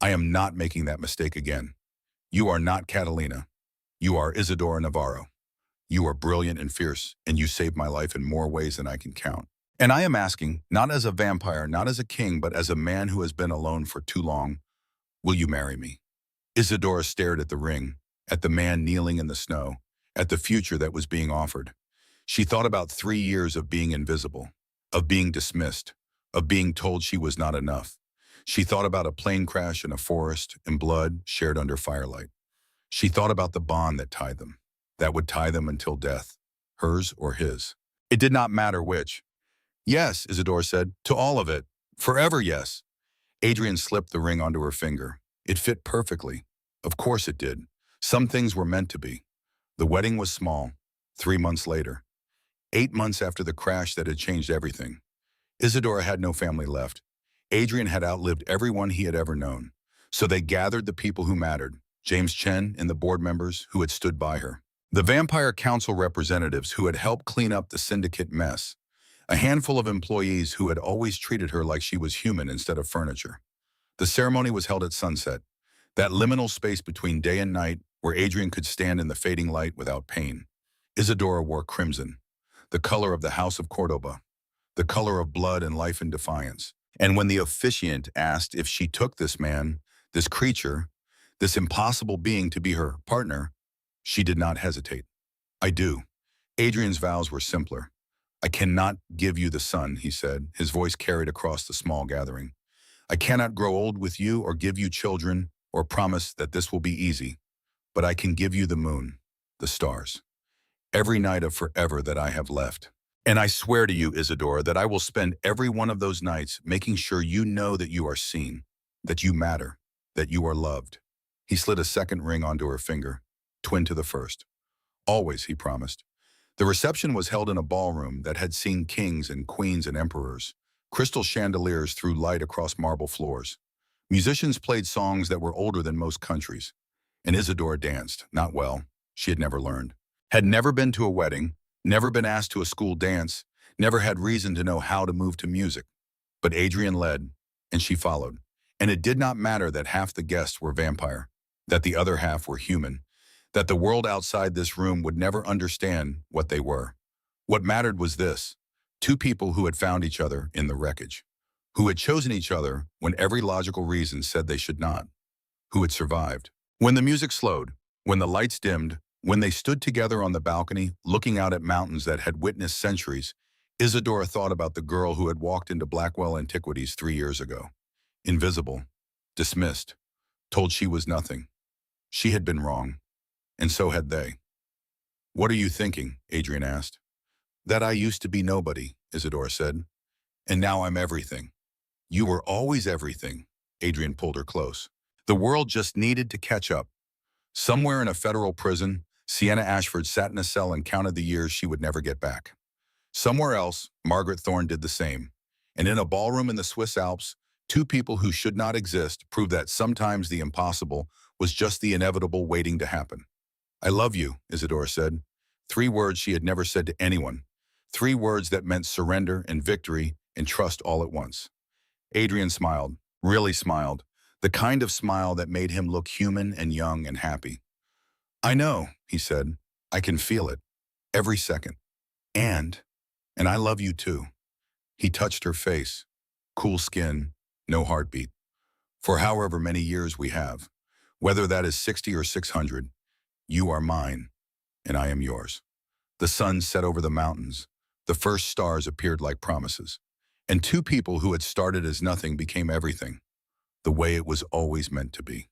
I am not making that mistake again. You are not Catalina. You are Isidora Navarro. You are brilliant and fierce, and you saved my life in more ways than I can count. And I am asking, not as a vampire, not as a king, but as a man who has been alone for too long, will you marry me? Isidora stared at the ring, at the man kneeling in the snow, at the future that was being offered. She thought about 3 years of being invisible, of being dismissed, of being told she was not enough. She thought about a plane crash in a forest and blood shared under firelight. She thought about the bond that tied them, that would tie them until death, hers or his. It did not matter which. Yes, Isidora said, to all of it. Forever, yes. Adrian slipped the ring onto her finger. It fit perfectly. Of course it did. Some things were meant to be. The wedding was small, 3 months later. 8 months after the crash that had changed everything. Isidora had no family left. Adrian had outlived everyone he had ever known. So they gathered the people who mattered, James Chen and the board members who had stood by her. The Vampire Council representatives who had helped clean up the syndicate mess. A handful of employees who had always treated her like she was human instead of furniture. The ceremony was held at sunset, that liminal space between day and night where Adrian could stand in the fading light without pain. Isidora wore crimson, the color of the House of Cordoba, the color of blood and life and defiance. And when the officiant asked if she took this man, this creature, this impossible being to be her partner, she did not hesitate. I do. Adrian's vows were simpler. I cannot give you the sun, he said, his voice carried across the small gathering. I cannot grow old with you or give you children or promise that this will be easy, but I can give you the moon, the stars, every night of forever that I have left. And I swear to you, Isidora, that I will spend every one of those nights making sure you know that you are seen, that you matter, that you are loved. He slid a second ring onto her finger, twin to the first. Always, he promised. The reception was held in a ballroom that had seen kings and queens and emperors. Crystal chandeliers threw light across marble floors. Musicians played songs that were older than most countries. And Isadora danced, not well. She had never learned. Had never been to a wedding, never been asked to a school dance, never had reason to know how to move to music. But Adrian led, and she followed. And it did not matter that half the guests were vampire, that the other half were human, that the world outside this room would never understand what they were. What mattered was this: two people who had found each other in the wreckage, who had chosen each other when every logical reason said they should not, who had survived. When the music slowed, when the lights dimmed, when they stood together on the balcony, looking out at mountains that had witnessed centuries, Isadora thought about the girl who had walked into Blackwell Antiquities 3 years ago. Invisible, dismissed, told she was nothing. She had been wrong, and so had they. "What are you thinking?" Adrian asked. "That I used to be nobody," Isadora said. "And now I'm everything." "You were always everything." Adrian pulled her close. The world just needed to catch up. Somewhere in a federal prison, Sienna Ashford sat in a cell and counted the years she would never get back. Somewhere else, Margaret Thorne did the same. And in a ballroom in the Swiss Alps, two people who should not exist proved that sometimes the impossible was just the inevitable waiting to happen. "I love you," Isadora said. 3 words she had never said to anyone. 3 words that meant surrender and victory and trust all at once. Adrian smiled, really smiled, the kind of smile that made him look human and young and happy. "I know," he said. "I can feel it. Every second. And I love you too." He touched her face. Cool skin, no heartbeat. "For however many years we have, whether that is 60 or 600, you are mine, and I am yours." The sun set over the mountains. The first stars appeared like promises. And two people who had started as nothing became everything, the way it was always meant to be.